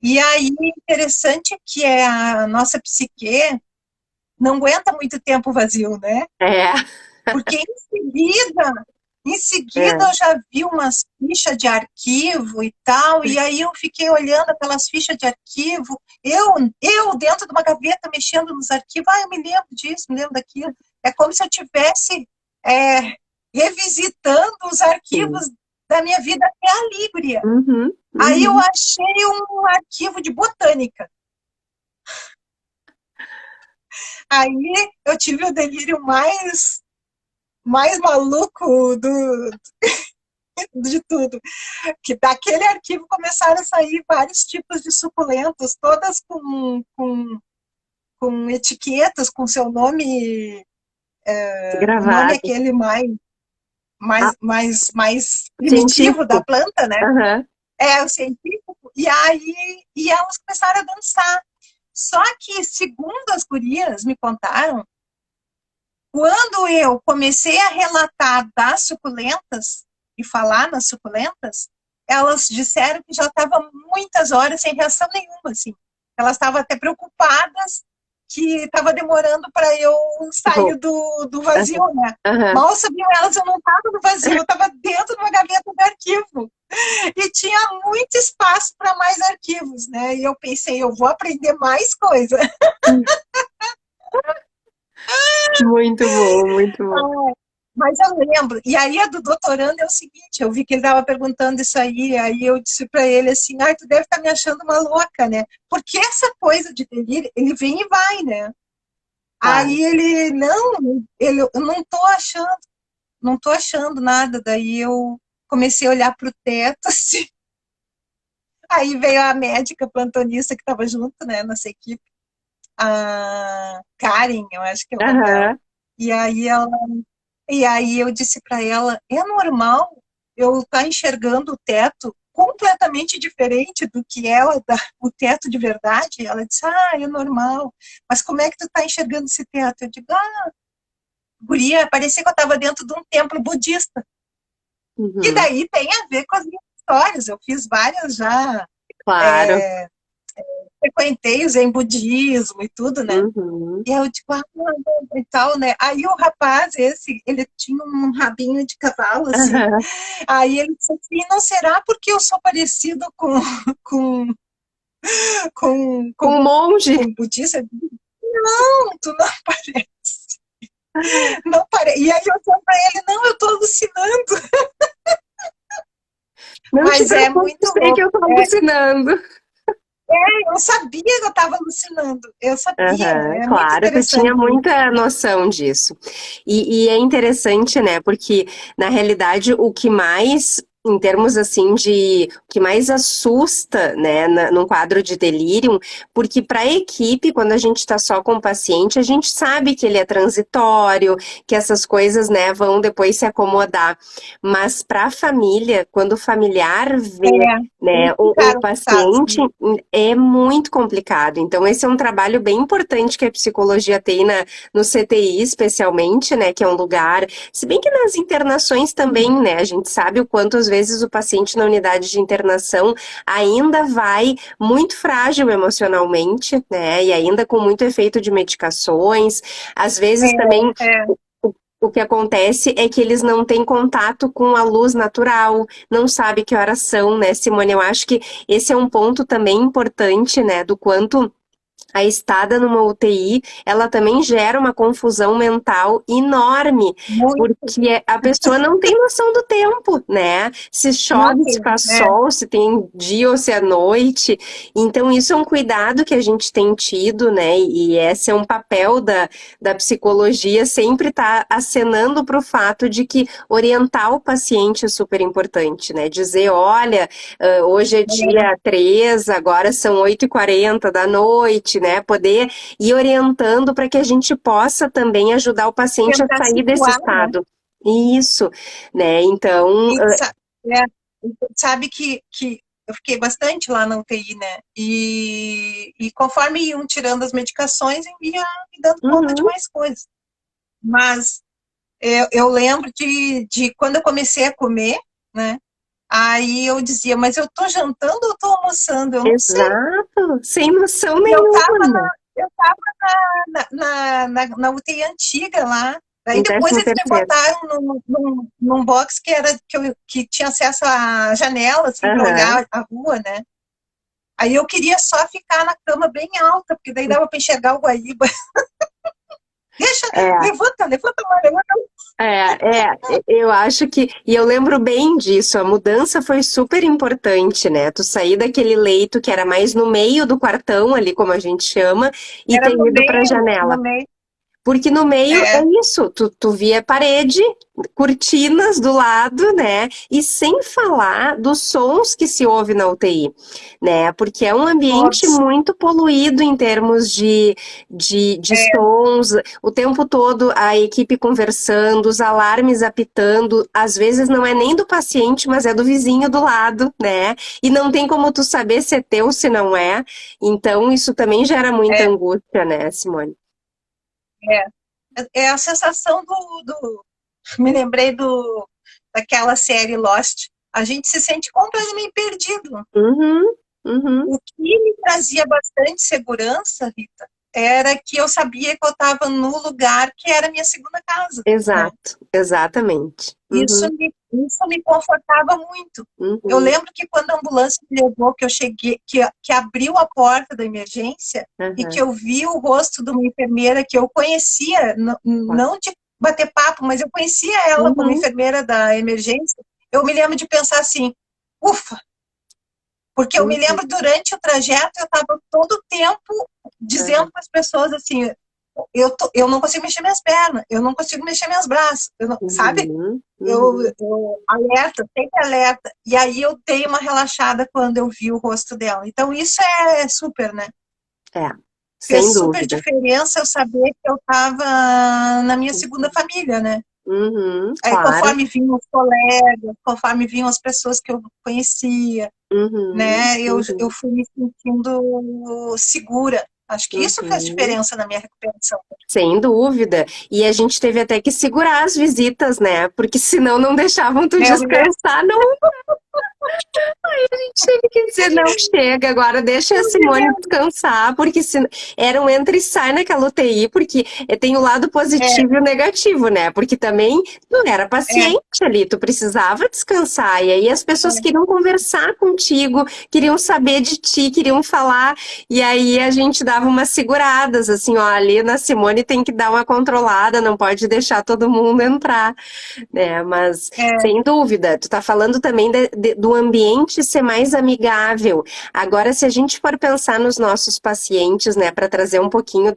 E aí, interessante que é a nossa psique não aguenta muito tempo vazio, né? É, Porque em seguida é, eu já vi umas fichas de arquivo e tal, e aí eu fiquei olhando aquelas fichas de arquivo, eu dentro de uma gaveta mexendo nos arquivos, eu me lembro disso, me lembro daquilo. É como se eu tivesse é, revisitando os sim. arquivos da minha vida até a Líbria. Uhum, Aí eu uhum. achei um arquivo de botânica. Aí eu tive o delírio mais maluco de tudo. Que daquele arquivo começaram a sair vários tipos de suculentas, todas com etiquetas, com seu nome, o nome Gravado. aquele Ah, mais primitivo da científico. planta, né? Aham. É o científico. E aí e elas começaram a dançar. Só que, segundo as gurias me contaram, quando eu comecei a relatar das suculentas e falar nas suculentas, elas disseram que já estava muitas horas sem reação nenhuma, assim. Elas estavam até preocupadas que estava demorando para eu sair Bom, do vazio, né? aham. Mal sabiam elas, eu não estava no vazio, eu estava dentro de uma gaveta de arquivo. E tinha muito espaço para mais arquivos, né? E eu pensei, eu vou aprender mais coisa. Muito bom, muito bom. Mas eu lembro. E aí a do doutorando é o seguinte, eu vi que ele estava perguntando isso aí eu disse para ele assim, tu deve estar me achando uma louca, né? Porque essa coisa de delírio, ele vem e vai, né? Claro. Aí eu não tô achando nada. Daí eu comecei a olhar para o teto, assim. Aí veio a médica plantonista que estava junto, né, nessa equipe, a Karen, eu acho que é o nome dela. Aham. E aí ela E aí eu disse para ela, é normal eu estar enxergando o teto completamente diferente do que o teto de verdade? Ela disse, é normal. Mas como é que tu está enxergando esse teto? Eu digo, guria, parecia que eu estava dentro de um templo budista. Que Uhum. daí tem a ver com as minhas histórias. Eu fiz várias já, Claro. é, frequentei o Zen budismo e tudo, né? Uhum. E eu, tipo, e tal, né? Aí o rapaz, ele tinha um rabinho de cavalo, assim. Aham. Aí ele disse assim, não será porque eu sou parecido com, com, com, Um monge. com budista? Não, tu não parece. Não parece. E aí eu falei pra ele, não, eu tô alucinando. Não te Mas é preocupe, muito sei que louco. eu tô alucinando. Eu sabia que eu estava alucinando. Eu sabia. Aham, É muito claro, tu tinha interessante isso. muita noção disso. E é interessante, né? Porque, na realidade, o que mais, em termos assim de, o que mais assusta, né, num quadro de delírio, porque para a equipe, quando a gente está só com o paciente, a gente sabe que ele é transitório, que essas coisas, né, vão depois se acomodar. Mas para a família, quando o familiar vê, Eles né, o ficaram assustados. paciente é muito complicado. Então, esse é um trabalho bem importante que a psicologia tem no CTI, especialmente, né, que é um lugar, se bem que nas internações também, né, a gente sabe o quanto às vezes o paciente na unidade de internação ainda vai muito frágil emocionalmente, né, e ainda com muito efeito de medicações. Às vezes também É, o que acontece é que eles não têm contato com a luz natural, não sabe que horas são, né, Simone? Eu acho que esse é um ponto também importante, né, do quanto a estada numa UTI, ela também gera uma confusão mental enorme, muito, porque a pessoa não tem noção do tempo, né? Se não chove, se tem. faz sol, se tem dia ou se é noite. Então, isso é um cuidado que a gente tem tido, né? E esse é um papel da psicologia, sempre estar acenando para o fato de que orientar o paciente é super importante, né? Dizer, olha, hoje é dia 3, agora são 8h40 da noite, né? Poder ir orientando para que a gente possa também ajudar o paciente a Tentar sair desse situar, né? estado. Isso, né? Então, E sa- é, sabe que eu fiquei bastante lá na UTI, né? E conforme iam tirando as medicações, eu ia me dando conta de Uhum. mais coisas. Mas eu lembro de quando eu comecei a comer, né? Aí eu dizia, mas eu tô jantando ou tô almoçando? Eu não sei. Exato, sem noção E nenhuma, né? eu tava na UTI antiga lá. Daí Em depois décimo eles me terceiro. botaram num box que tinha acesso à janela, assim, para Aham. olhar a rua, né? Aí eu queria só ficar na cama bem alta, porque daí dava para enxergar o Guaíba. Deixa, É. levanta, levanta, levanta. Eu acho que, e eu lembro bem disso, a mudança foi super importante, né? Tu sair daquele leito que era mais no meio do quartão ali, como a gente chama, e Era ter ido para a no janela. meio, Porque no meio é é, isso, tu via parede, cortinas do lado, né? E sem falar dos sons que se ouve na UTI, né? Porque é um ambiente todos. muito poluído em termos de É, sons, o tempo todo a equipe conversando, os alarmes apitando, às vezes não é nem do paciente, mas é do vizinho do lado, né? E não tem como tu saber se é teu, se não é. Então, isso também gera muita é, angústia, né, Simone? é a sensação me lembrei daquela série Lost. A gente se sente completamente perdido. Uhum, uhum, O que me trazia bastante segurança, Rita, era que eu sabia que eu estava no lugar que era a minha segunda casa, né? exato, exatamente. Uhum, Isso me confortava muito. Eu uhum, lembro que quando a ambulância me levou, que eu cheguei, que abriu a porta da emergência e que uhum. eu vi o rosto de uma enfermeira que eu conhecia, não de bater papo, mas eu conhecia ela como Uhum, enfermeira da emergência, eu me lembro de pensar assim, ufa, porque eu me uhum, lembro durante o trajeto, eu estava todo o tempo dizendo uhum, para as pessoas assim, eu não consigo mexer minhas pernas, eu não consigo mexer meus braços, eu não, sabe? uhum, uhum. Eu alerta, sempre alerta. E aí eu dei uma relaxada quando eu vi o rosto dela. Então isso é super, né? É, sem Fez super dúvida. diferença eu saber que eu estava na minha segunda família, né? Uhum, Aí claro. conforme vinham os colegas, conforme vinham as pessoas que eu conhecia, Uhum, né? Eu uhum, fui me sentindo segura. Acho que isso fez uhum. diferença na minha recuperação. Sem dúvida. E a gente teve até que segurar as visitas, né? Porque senão não deixavam tu É, eu me lembro, descansar, não tive que dizer, não, chega, agora deixa a eu me Simone lembro. descansar, porque se, era um entra e sai naquela UTI, porque tem o lado É, positivo e o negativo, né? Porque também tu era é, paciente ali, tu precisava descansar, e aí as pessoas é, queriam conversar contigo, queriam saber de ti, queriam falar, e aí a gente dava umas seguradas, assim, ó, ali na Simone tem que dar uma controlada, não pode deixar todo mundo entrar, né? Mas, é, sem dúvida, tu tá falando também do ambiente ser mais amigável. Agora, se a gente for pensar nos nossos pacientes, né, para trazer um pouquinho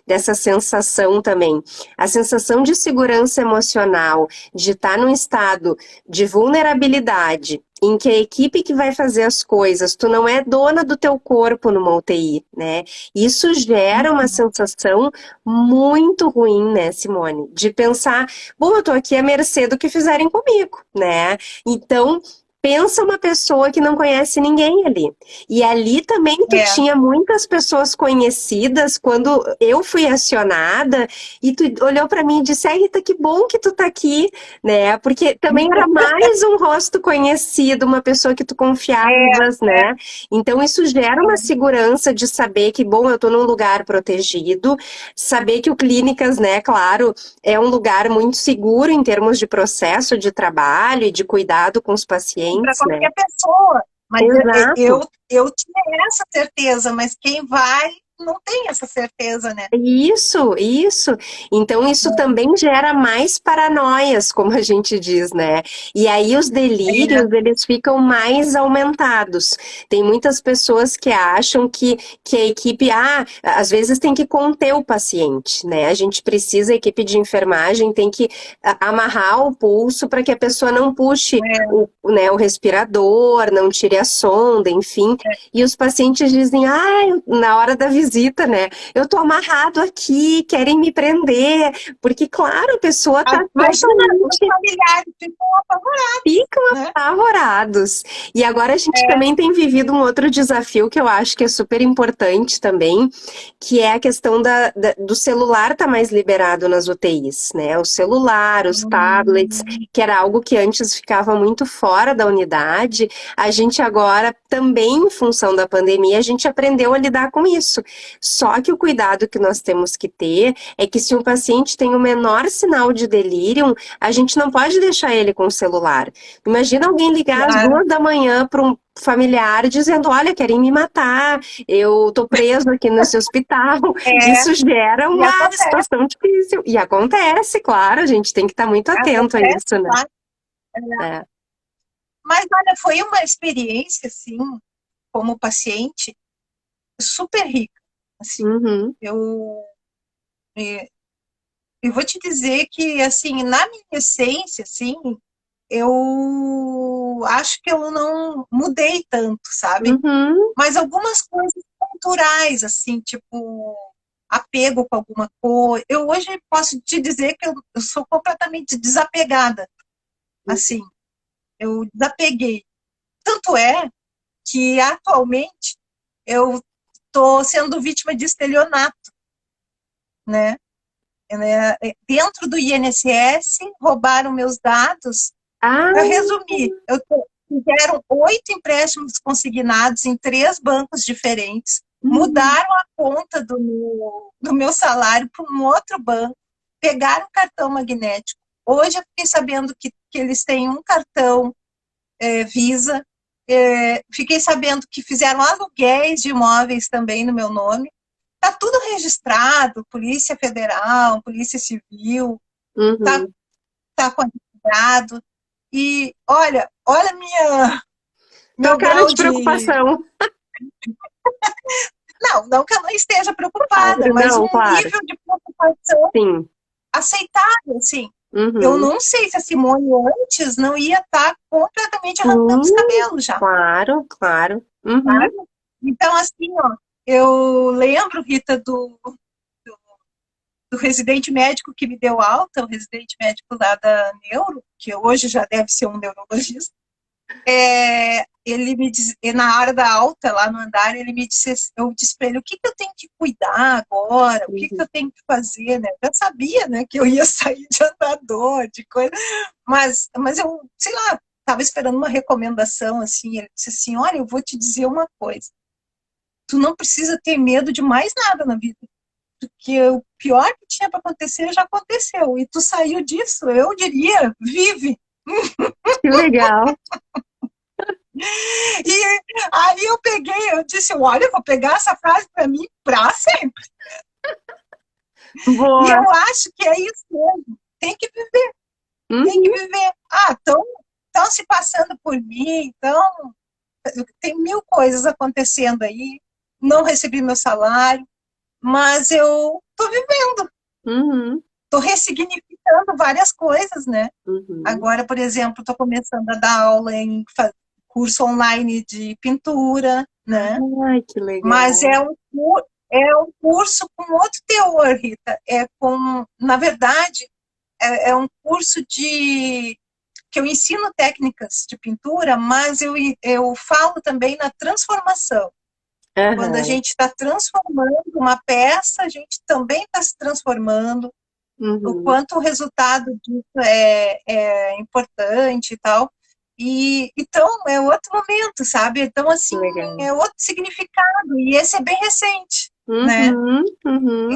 dessa sensação também, a sensação de segurança emocional, de estar num estado de vulnerabilidade, em que a equipe que vai fazer as coisas, tu não é dona do teu corpo numa UTI, né? Isso gera uma sensação muito ruim, né, Simone? De pensar, bom, eu tô aqui à mercê do que fizerem comigo, né? Então, pensa uma pessoa que não conhece ninguém ali. E ali também tu é, tinha muitas pessoas conhecidas quando eu fui acionada e tu olhou para mim e disse: "Ai, Rita, que bom que tu tá aqui", né? Porque também era mais um rosto conhecido, uma pessoa que tu confiavas, é, né? Então isso gera uma segurança de saber que, bom, eu tô num lugar protegido, saber que o clínicas, né, claro, é um lugar muito seguro em termos de processo de trabalho e de cuidado com os para pacientes, né? qualquer pessoa. Mas Exato. eu tinha essa certeza, mas quem vai não tem essa certeza, né? Isso. Então, isso também gera mais paranoias, como a gente diz, né? E aí os delírios, eles ficam mais aumentados. Tem muitas pessoas que acham que a equipe, às vezes tem que conter o paciente, né? A gente precisa, a equipe de enfermagem tem que amarrar o pulso para que a pessoa não puxe né, o respirador, não tire a sonda, enfim. E os pacientes dizem, na hora da visita, visita, né? Eu tô amarrado aqui, querem me prender, porque, claro, a pessoa tá Imagina, os totalmente. familiares ficam apavorados, Ficam né? apavorados. E agora a gente É, também tem vivido um outro desafio que eu acho que é super importante também, que é a questão do celular estar mais liberado nas UTIs, né? O celular, os tablets, hum, que era algo que antes ficava muito fora da unidade, a gente agora, também em função da pandemia, a gente aprendeu a lidar com isso. Só que o cuidado que nós temos que ter é que se um paciente tem o menor sinal de delírio, a gente não pode deixar ele com o celular. Imagina alguém ligar às claro. 2 da manhã para um familiar dizendo: Olha, querem me matar, eu tô preso aqui nesse hospital. É, Isso gera e uma acontece, situação difícil. E acontece, claro, a gente tem que estar muito atento a acontece, isso, né? claro. É. Mas olha, foi uma experiência, assim, como paciente, super rica. Assim, Uhum, eu, eh, eu vou te dizer que, assim, na minha essência, assim, eu acho que eu não mudei tanto, sabe? uhum, Mas algumas coisas culturais, assim, tipo, apego com alguma coisa. Eu hoje posso te dizer que eu sou completamente desapegada, assim, eu desapeguei. Tanto é que atualmente eu estou sendo vítima de estelionato, né? Dentro do INSS, roubaram meus dados. Para ah, resumir, fizeram 8 empréstimos consignados em 3 bancos diferentes, uhum, mudaram a conta do meu salário para um outro banco, pegaram o cartão magnético. Hoje eu fiquei sabendo que eles têm um cartão Visa. Fiquei sabendo que fizeram aluguéis de imóveis também no meu nome. Está tudo registrado, Polícia Federal, Polícia Civil, está uhum. tá quantificado. E olha Tua meu cara grau de de. preocupação. Não que eu não esteja preocupada, Claro, mas não, um claro. nível de preocupação Sim. aceitável, assim. Eu Uhum. não sei se a Simone antes não ia estar completamente arrancando os Sim, cabelos já. claro, claro. Uhum. Sabe? Então, assim, ó, eu lembro, Rita, do residente médico que me deu alta, o residente médico lá da Neuro, que hoje já deve ser um neurologista. Ele me diz, na hora da alta, lá no andar, ele me disse, eu disse para ele, o que, que eu tenho que cuidar agora, o que, que Uhum. eu tenho que fazer, né? Eu sabia, né, que eu ia sair de andador, de coisa, mas eu, sei lá, estava esperando uma recomendação, assim, ele disse assim, olha, eu vou te dizer uma coisa, tu não precisa ter medo de mais nada na vida, porque o pior que tinha para acontecer já aconteceu, e tu saiu disso, eu diria, vive. Que legal. E aí eu peguei, eu disse, olha, eu vou pegar essa frase para mim para sempre. E Boa. eu acho que é isso mesmo. Tem que viver, tem que Uhum, viver. Ah, estão se passando por mim, então tem mil coisas acontecendo aí. Não recebi meu salário, mas eu estou vivendo, uhum, estou ressignificando várias coisas, né? uhum. Agora, por exemplo, estou começando a dar aula em curso online de pintura, né? Ai, que Mas legal. é um curso com outro teor, Rita. Na verdade, é um curso que eu ensino técnicas de pintura, mas eu falo também na transformação. Quando a Aham, gente está transformando uma peça, a gente também está se transformando, o uhum. quanto o resultado disso é importante e tal. E então é outro momento, sabe? Então Que assim legal. é outro significado e esse é bem recente, né? Uhum, uhum.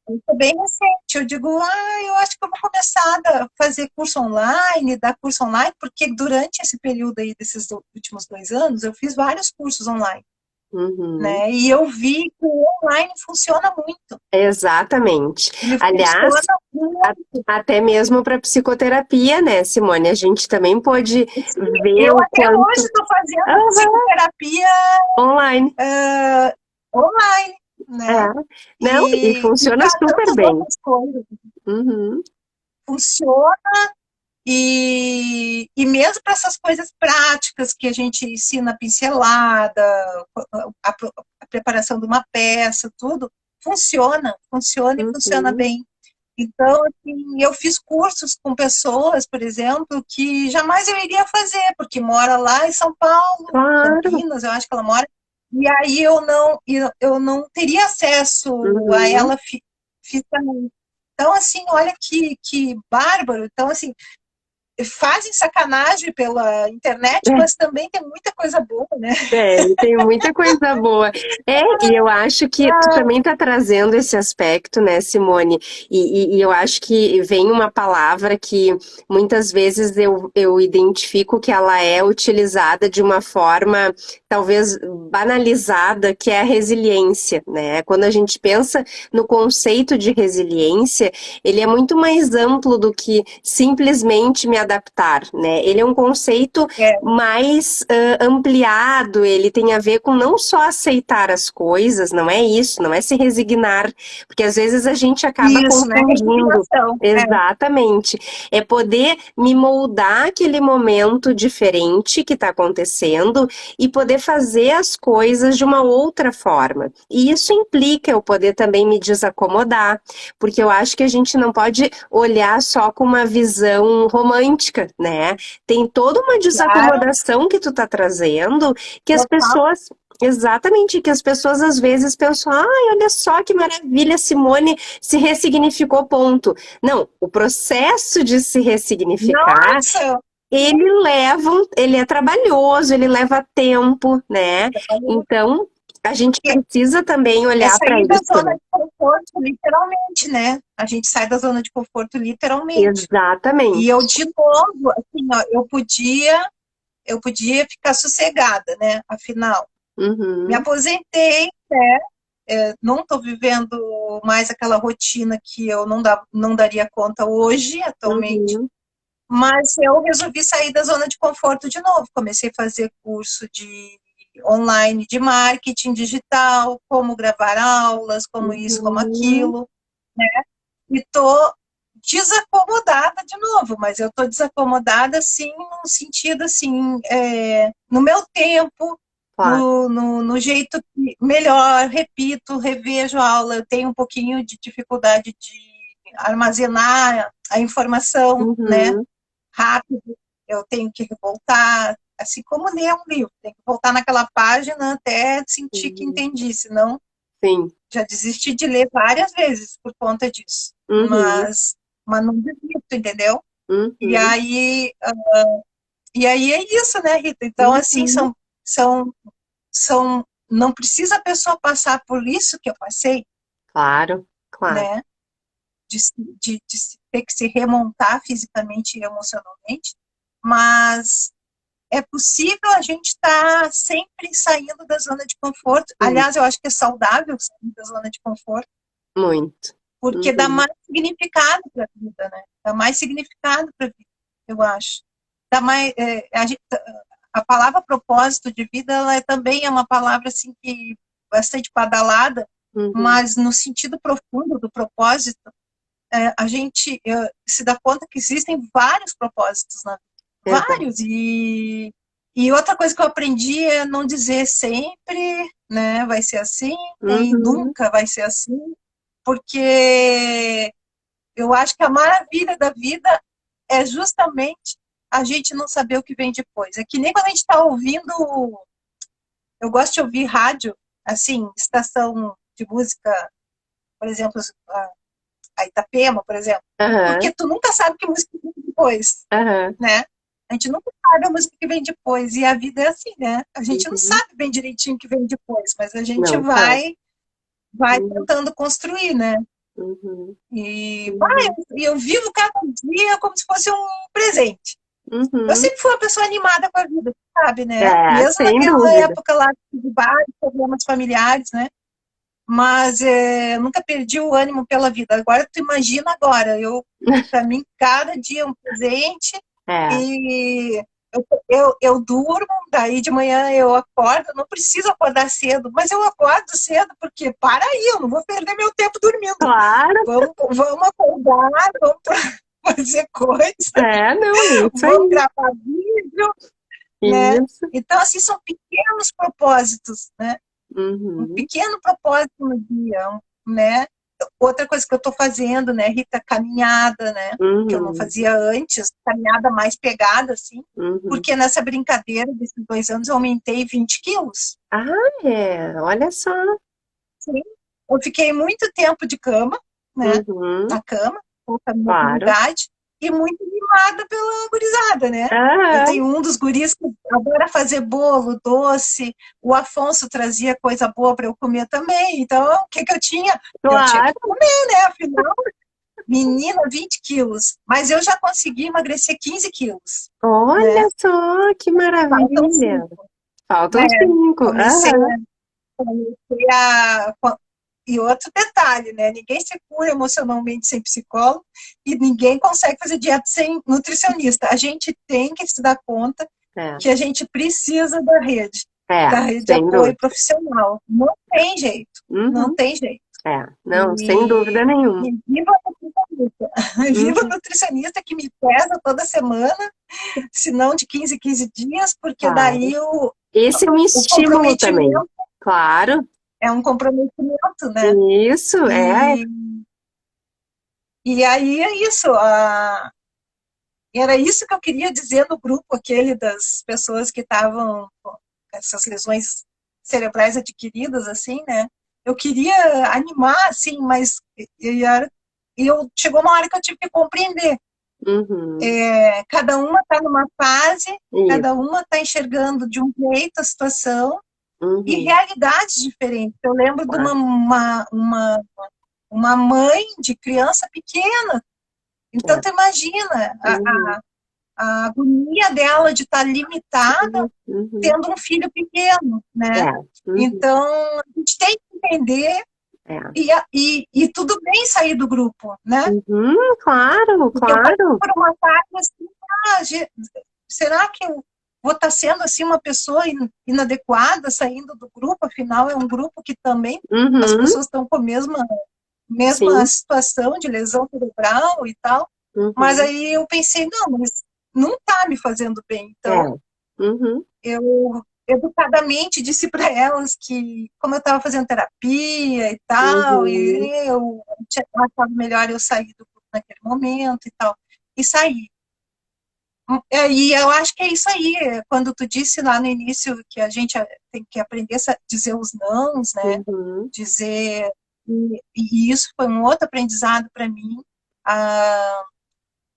Esse é bem recente. Eu digo, eu acho que eu vou começar a fazer curso online, dar curso online, porque durante esse período aí desses últimos 2 anos eu fiz vários cursos online, Uhum. né? E eu vi que o online funciona muito. Exatamente. Ele Aliás, funciona muito. até mesmo para psicoterapia, né, Simone? A gente também pode ver Eu o até hoje quanto. estou fazendo Aham, psicoterapia online. online, É. né? Não, e E funciona para super tantas bem. outras coisas. Uhum, Funciona e mesmo para essas coisas práticas que a gente ensina pincelada, a preparação de uma peça, tudo, funciona e funciona Uhum. bem. Então, assim, eu fiz cursos com pessoas, por exemplo, que jamais eu iria fazer, porque mora lá em São Paulo, Claro. Campinas, eu acho que ela mora, e aí eu não teria acesso a Uhum. ela fisicamente. Então, assim, olha que bárbaro. Então, assim, fazem sacanagem pela internet, mas também tem muita coisa boa, né? Tem muita coisa boa. E eu acho que tu também tá trazendo esse aspecto, né, Simone? E eu acho que vem uma palavra que muitas vezes eu identifico que ela é utilizada de uma forma talvez banalizada, que é a resiliência, né? Quando a gente pensa no conceito de resiliência, ele é muito mais amplo do que simplesmente me adaptar, né? Ele é um conceito É, mais ampliado, ele tem a ver com não só aceitar as coisas, não é isso, não é se resignar, porque às vezes a gente acaba isso, né? confundindo. Resignação. Exatamente. É poder me moldar aquele momento diferente que está acontecendo e poder fazer as coisas de uma outra forma. E isso implica eu poder também me desacomodar, porque eu acho que a gente não pode olhar só com uma visão romântica, né? Tem toda uma Claro, desacomodação que tu tá trazendo, que as total. pessoas, exatamente, que as pessoas às vezes pensam, ai, olha só que maravilha, Simone se ressignificou, ponto. Não, o processo de se ressignificar, Nossa, ele é trabalhoso, ele leva tempo, né? Então, a gente precisa também é olhar para sair da isso, zona né? de conforto, literalmente, né? A gente sai da zona de conforto, literalmente. E eu, Exatamente. de novo, assim, ó, eu podia ficar sossegada, né? Afinal, me Uhum, aposentei, não estou vivendo mais aquela rotina que eu não daria conta hoje, atualmente, uhum, mas eu resolvi sair da zona de conforto de novo. Comecei a fazer curso de online de marketing digital, como gravar aulas, como isso, como uhum, aquilo, e estou desacomodada de novo, mas eu estou desacomodada assim, no sentido assim, no meu tempo, claro. no jeito melhor, repito, revejo a aula, eu tenho um pouquinho de dificuldade de armazenar a informação, né, Uhum, rápido, eu tenho que voltar, assim como ler um livro, tem que voltar naquela página até sentir que sim. entendi, senão Sim. já desisti de ler várias vezes por conta disso, Uhum, mas não desisto, entendeu? E uhum, aí, é isso, né, Rita? Então, assim, uhum. são, não precisa a pessoa passar por isso que eu passei, Claro, claro. né? De, de ter que se remontar fisicamente e emocionalmente, mas é possível a gente estar sempre saindo da zona de conforto. Sim, Aliás, eu acho que é saudável sair da zona de conforto, muito. porque dá Uhum, mais significado para a vida, né? Dá mais significado para a vida, eu acho. Dá mais, a palavra propósito de vida, ela também é uma palavra assim que bastante badalada, uhum. mas no sentido profundo do propósito, a gente se dá conta que existem vários propósitos na vida, Exato. vários, e outra coisa que eu aprendi é não dizer sempre, né, vai ser assim, nem Uhum, nunca vai ser assim, porque eu acho que a maravilha da vida é justamente a gente não saber o que vem depois. É que nem quando a gente está ouvindo, eu gosto de ouvir rádio, assim, estação de música, por exemplo, a Itapema, por exemplo, aham, porque tu nunca sabe que música vem depois, aham, né? A gente nunca sabe a música que vem depois, e a vida é assim, né? A gente não uhum. sabe bem direitinho o que vem depois, mas a gente Não sabe. vai Uhum, tentando construir, né? uhum, E uhum, eu vivo cada dia como se fosse um presente. Eu uhum. sempre fui uma pessoa animada com a vida, sabe, né? É, Mesmo sem naquela dúvida. época lá de vários problemas familiares, né? Mas eu nunca perdi o ânimo pela vida. Agora, tu imagina agora, para mim, cada dia é um presente É, e eu durmo, daí de manhã eu acordo, não preciso acordar cedo, mas eu acordo cedo porque, para aí, eu não vou perder meu tempo dormindo. claro. Vamos acordar, vamos fazer coisa, É, não, é isso vamos aí. gravar vídeo, né? Isso. Então, assim, são pequenos propósitos, né? um Uhum. pequeno propósito no dia, né? Outra coisa que eu estou fazendo, né, Rita, caminhada, né? Que eu não Uhum. fazia antes, caminhada mais pegada, assim, Uhum. porque nessa brincadeira desses 2 anos eu aumentei 20 quilos. Ah, é. Olha só. Sim. Eu fiquei muito tempo de cama, né? Uhum. Na cama, pouca Claro. mobilidade, e muito mimada pela gurizada, né? Eu Aham. tenho um dos guris que adora fazer bolo, doce. O Afonso trazia coisa boa para eu comer também. Então, o que que eu tinha? Eu tinha que Claro. comer, né? Afinal, menina, 20 quilos. Mas eu já consegui emagrecer 15 quilos, Olha né? só, que Faltam maravilha. 5, né? Faltam 5. Comecei, Aham. comecei a. E outro detalhe, né? Ninguém se cura emocionalmente sem psicólogo e ninguém consegue fazer dieta sem nutricionista. A gente tem que se dar conta É, que a gente precisa da rede de sem apoio dúvida. profissional. Não tem jeito, não Uhum. tem jeito. É, não, sem dúvida E, nenhuma. e viva a nutricionista. Viva a Uhum. nutricionista que me pesa toda semana, se não de 15 em 15 dias, porque Claro. daí Esse é um o estímulo também. comprometimento Claro. é um comprometimento, né? Isso, é. E, e aí é isso. Era isso que eu queria dizer no grupo, aquele das pessoas que estavam com essas lesões cerebrais adquiridas, assim, né? Eu queria animar, assim, mas chegou uma hora que eu tive que compreender. Uhum. Cada uma está numa fase, cada Isso. uma está enxergando de um jeito a situação e Uhum. realidades diferentes. Eu lembro de Claro. uma mãe de criança pequena. Então, É. tu imagina Uhum. a agonia dela de estar limitada Sim. Uhum. tendo um filho pequeno, né? É. Uhum. Então, a gente tem que entender É. e tudo bem sair do grupo, né? Uhum. Claro, Porque eu passei claro. por uma fase assim, será que eu vou estar sendo assim uma pessoa inadequada saindo do grupo? Afinal, é um grupo que também as Uhum. pessoas estão com a mesma Sim. situação de lesão cerebral e tal. Mas Uhum. aí eu pensei, não, mas não está me fazendo bem. É. Então, Uhum. eu educadamente disse para elas que, como eu estava fazendo terapia e tal, Uhum. e eu tinha achado melhor eu sair do grupo naquele momento e tal, e saí. E eu acho que é isso aí, quando tu disse lá no início que a gente tem que aprender a dizer os nãos, né? Uhum. Dizer. E isso foi um outro aprendizado para mim, a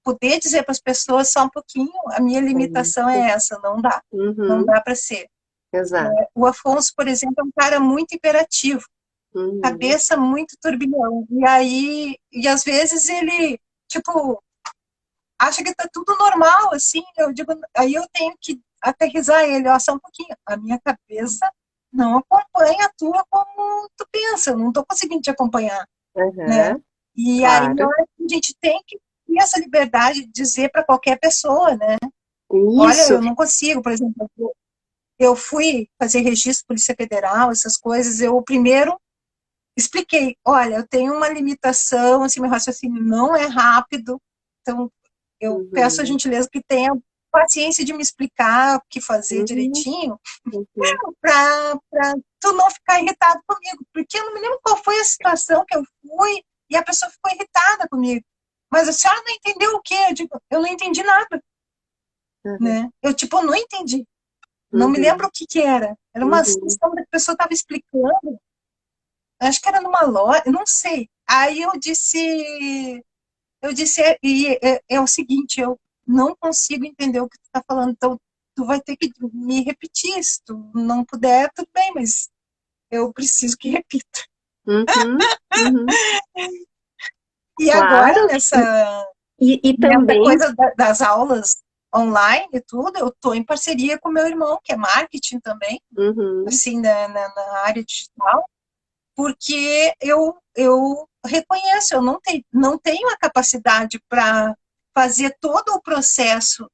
poder dizer para as pessoas só um pouquinho, a minha limitação é essa, não dá. Não Uhum. dá para ser. Exato. O Afonso, por exemplo, é um cara muito hiperativo, Uhum. cabeça muito turbilhão. E às vezes ele, tipo, acha que tá tudo normal, assim. Eu digo, aí eu tenho que aterrissar ele, ó, só um pouquinho. A minha cabeça não acompanha a tua como tu pensa, eu não tô conseguindo te acompanhar, né? Uhum. E aí Claro. a gente tem que ter essa liberdade de dizer para qualquer pessoa, né? Olha, Isso. eu não consigo, por exemplo, eu fui fazer registro Polícia Federal, essas coisas, eu primeiro expliquei, olha, eu tenho uma limitação, assim, meu raciocínio não é rápido, então eu peço a Uhum. gentileza que tenha paciência de me explicar o que fazer Uhum. direitinho, Uhum. para tu não ficar irritado comigo, porque eu não me lembro qual foi a situação que eu fui e a pessoa ficou irritada comigo. Mas a senhora não entendeu o quê? Eu digo, eu não entendi nada, Uhum. né? Eu, tipo, não entendi. Não me lembro Uhum. o que que era. Era uma Uhum. situação que a pessoa estava explicando, acho que era numa loja, não sei. Aí eu disse, é o seguinte, eu não consigo entender o que tu está falando, então tu vai ter que me repetir, se tu não puder, tudo bem, mas eu preciso que repita. Uhum. Uhum. E agora, Claro. E nessa também. coisa das aulas online e tudo, eu estou em parceria com meu irmão, que é marketing também, Uhum. assim, na área digital, porque eu reconheço, eu não tenho a capacidade para fazer todo o processo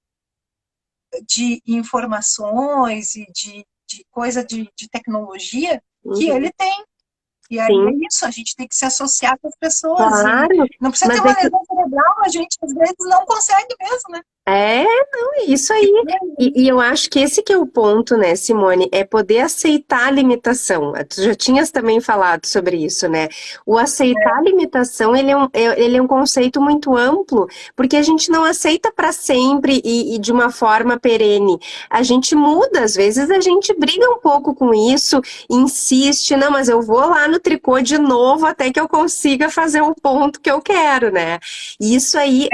de informações e de coisa de tecnologia que Uhum. ele tem. E aí Sim, é isso, a gente tem que se associar com as pessoas e claro. não precisa ter Mas uma é que lesão cerebral, a gente às vezes não consegue mesmo, né? Não, é isso aí. E eu acho que esse que é o ponto, né, Simone, é poder aceitar a limitação. Tu já tinhas também falado sobre isso, né? O aceitar a limitação, ele é um conceito muito amplo, porque a gente não aceita para sempre e de uma forma perene. A gente muda, às vezes a gente briga um pouco com isso, insiste, não, mas eu vou lá no tricô de novo até que eu consiga fazer o ponto que eu quero, né? E isso aí,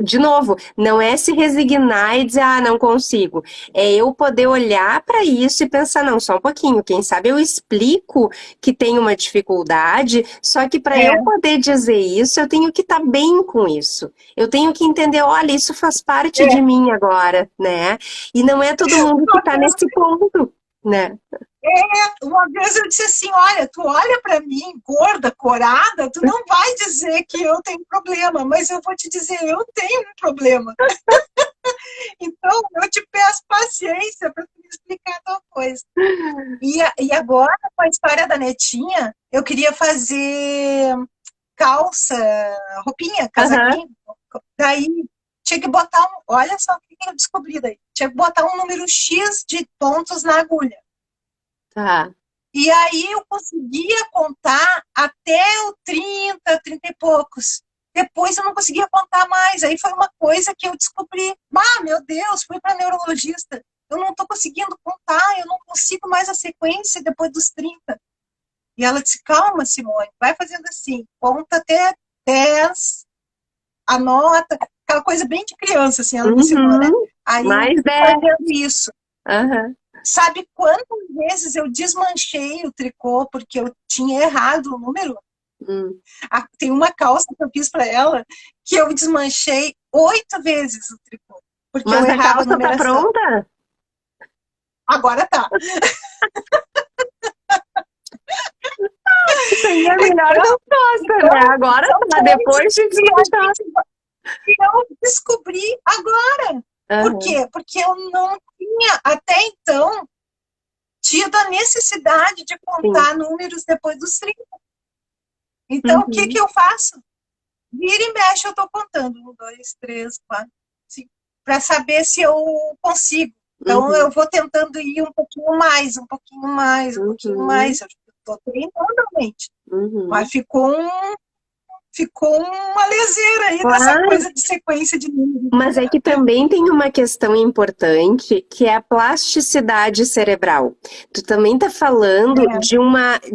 de novo, não é se resignar e dizer, ah, não consigo. É eu poder olhar para isso e pensar, não, só um pouquinho, quem sabe eu explico que tem uma dificuldade, só que para eu É, poder dizer isso, eu tenho que estar bem com isso. Eu tenho que entender, olha, isso faz parte de é. mim agora, né? E não é todo mundo que está nesse ponto, né? Uma vez eu disse assim, olha, tu olha para mim, gorda, corada, tu não vai dizer que eu tenho problema, mas eu vou te dizer, eu tenho um problema. Então, eu te peço paciência para tu me explicar tal coisa. E agora, com a história da netinha, eu queria fazer calça, roupinha, Aham, casaquinho. Daí, tinha que botar olha só o que eu descobri daí. Tinha que botar um número X de pontos na agulha. tá. E aí eu conseguia contar até o 30, 30 e poucos. Depois eu não conseguia contar mais. Aí foi uma coisa que eu descobri. Ah, meu Deus, fui para neurologista. Eu não estou conseguindo contar, eu não consigo mais a sequência depois dos 30. E ela disse, calma, Simone, vai fazendo assim, conta até 10, anota, aquela coisa bem de criança, assim, ela me ensinou, né? Uhum. Aí eu Mais fui 10. fazendo isso. Aham. Sabe quantas vezes eu desmanchei o tricô porque eu tinha errado o número? Hum. Tem uma calça que eu fiz para ela que eu desmanchei 8 vezes o tricô, porque eu Mas a errava a calça tá numeração. pronta? Agora tá. Isso aí é a melhor Então, resposta, né? então Agora são tá, coisas depois de que a desmanchar. gente que eu descobri agora. Por Aham. quê? Porque eu não tinha, até então, tido a necessidade de Sim. contar números depois dos 30. Então, o que, que Uhum. eu faço? Vira e mexe, eu estou contando. Um, dois, três, quatro, cinco. Para saber se eu consigo. Então, eu Uhum. vou tentando ir um pouquinho mais, um pouquinho mais, um pouquinho Uhum. mais. Eu estou treinando a mente. Uhum. Mas ficou uma leseira aí dessa Claro. coisa de sequência de números. Mas é que também tem uma questão importante, que é a plasticidade cerebral. Tu também tá falando É,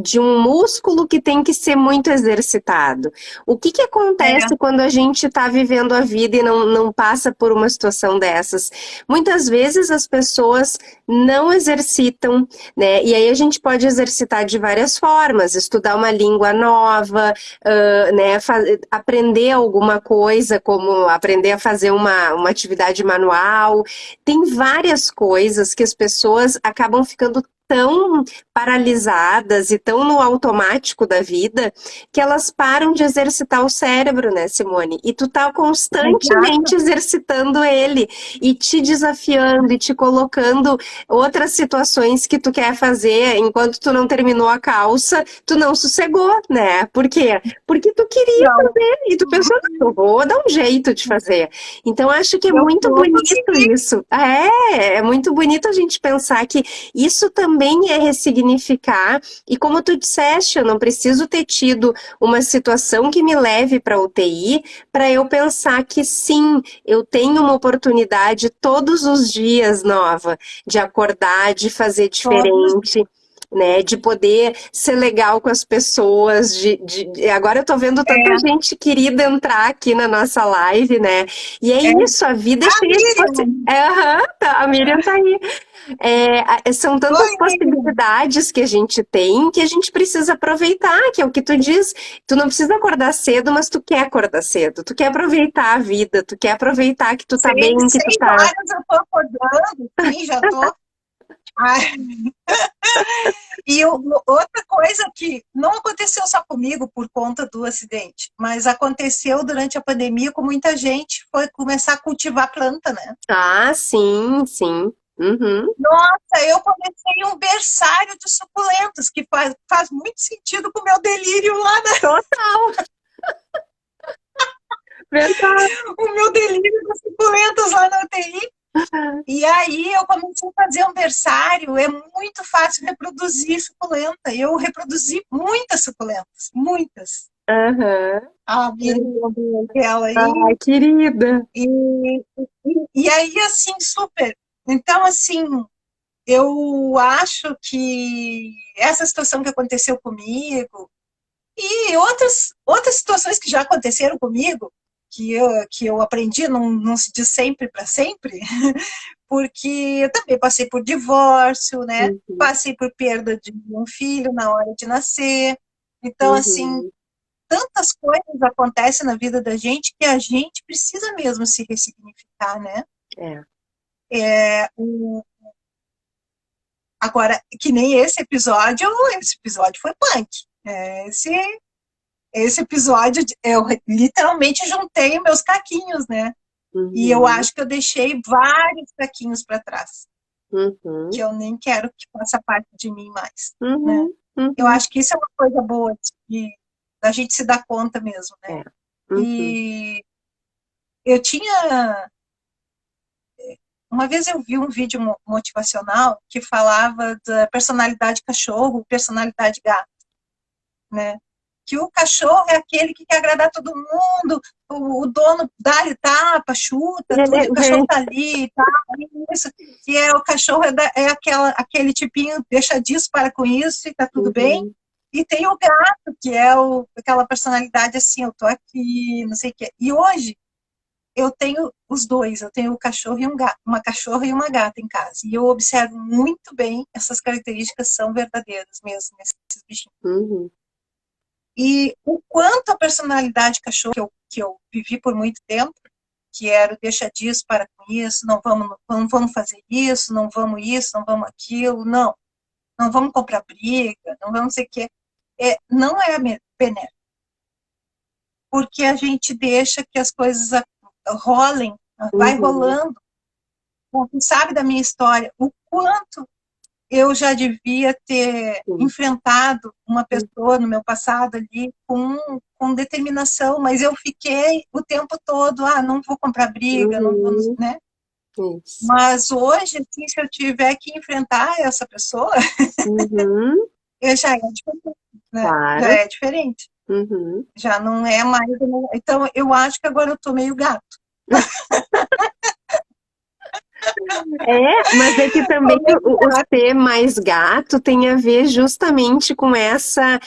de um músculo que tem que ser muito exercitado. O que que é, acontece quando a gente está vivendo a vida e não passa por uma situação dessas? Muitas vezes as pessoas não exercitam, né? E aí a gente pode exercitar de várias formas, estudar uma língua nova, né, aprender alguma coisa, como aprender a fazer uma atividade manual. Tem várias coisas que as pessoas acabam ficando tão paralisadas e tão no automático da vida que elas param de exercitar o cérebro, né, Simone? E tu tá exato. constantemente exercitando ele e te desafiando e te colocando outras situações que tu quer fazer enquanto tu não terminou a calça, tu não sossegou, né? Por quê? Porque tu queria Não, fazer e tu pensou, não, eu vou dar um jeito de fazer. Então, acho que é eu muito vou bonito conseguir. isso. É muito bonito a gente pensar que isso também é ressignificar. E como tu disseste, eu não preciso ter tido uma situação que me leve para UTI para eu pensar que sim, eu tenho uma oportunidade todos os dias nova de acordar, de fazer Todos. diferente, né, de poder ser legal com as pessoas, agora eu tô vendo tanta É, gente querida entrar aqui na nossa live, né, e é é. isso, a vida é A cheia de possibilidades. Miriam. Aham, tá, a Miriam tá aí. São tantas Oi, Miriam. possibilidades que a gente tem que a gente precisa aproveitar, que é o que tu diz. Tu não precisa acordar cedo, mas tu quer acordar cedo. Tu quer apoutar a vida, tu quer aproveitar que tu tá bem, que tu Seis tá. horas eu tô acordando, sim, já tô. Ai. E outra coisa que não aconteceu só comigo por conta do acidente, mas aconteceu durante a pandemia com muita gente, foi começar a cultivar planta, né? Ah, sim, sim. Uhum. Nossa, eu comecei um berçário de suculentas, que faz muito sentido com o meu delírio lá, né? Total. Verdade. o meu delírio das suculentas lá na UTI. E aí eu comecei a fazer um versário, é muito fácil reproduzir suculenta. Eu reproduzi muitas suculentas, muitas. Aham. A Miriam, aquela Ai, aí. querida. E aí, assim, super. Então, assim, eu acho que essa situação que aconteceu comigo e outras situações que já aconteceram comigo, que eu aprendi, não se diz sempre para sempre, porque eu também passei por divórcio, né? Uhum, Passei por perda de um filho na hora de nascer. Então, assim, uhum. tantas coisas acontecem na vida da gente que a gente precisa mesmo se ressignificar, né? É. Agora, que nem esse episódio foi punk. Esse episódio, eu literalmente juntei meus caquinhos, né? E eu Uhum, acho que eu deixei vários caquinhos para trás, que uhum, eu nem quero que faça parte de mim mais, né? uhum, Eu uhum. acho que isso é uma coisa boa de da gente se dar conta mesmo, né? É. Uhum, E eu tinha uma vez eu vi um vídeo motivacional que falava da personalidade cachorro, personalidade gato, né? Que o cachorro é aquele que quer agradar todo mundo, o dono dá-lhe tapa, chuta, tudo, e o cachorro tá ali e tal, isso. E o cachorro aquele tipinho, deixa disso, para com isso, e tá tudo bem. uhum, E tem o gato, que é aquela personalidade assim, eu tô aqui, não sei o quê. E hoje eu tenho os dois, eu tenho o cachorro e um gato, uma cachorra e uma gata em casa. E eu observo muito bem essas características são verdadeiras mesmo nesses bichinhos. uhum, E o quanto a personalidade cachorro que eu vivi por muito tempo, que era o deixa disso, para com isso, não vamos fazer isso, não vamos aquilo, não vamos comprar briga, não vamos sei o quê. Não é benéfico, porque a gente deixa que as coisas rolem, vai uhum, rolando. Você sabe da minha história, o quanto eu já devia ter sim. enfrentado uma pessoa no meu passado ali com determinação, mas eu fiquei o tempo todo, não vou comprar briga, não vou, Uhum, né? isso. Mas hoje, assim, se eu tiver que enfrentar essa pessoa, Uhum, já é diferente, né? Já claro. é diferente. Uhum. Já não é mais. Então, eu acho que agora eu tô meio gato. É, mas é que Tô também meio o gato. ser mais gato tem a ver justamente com essa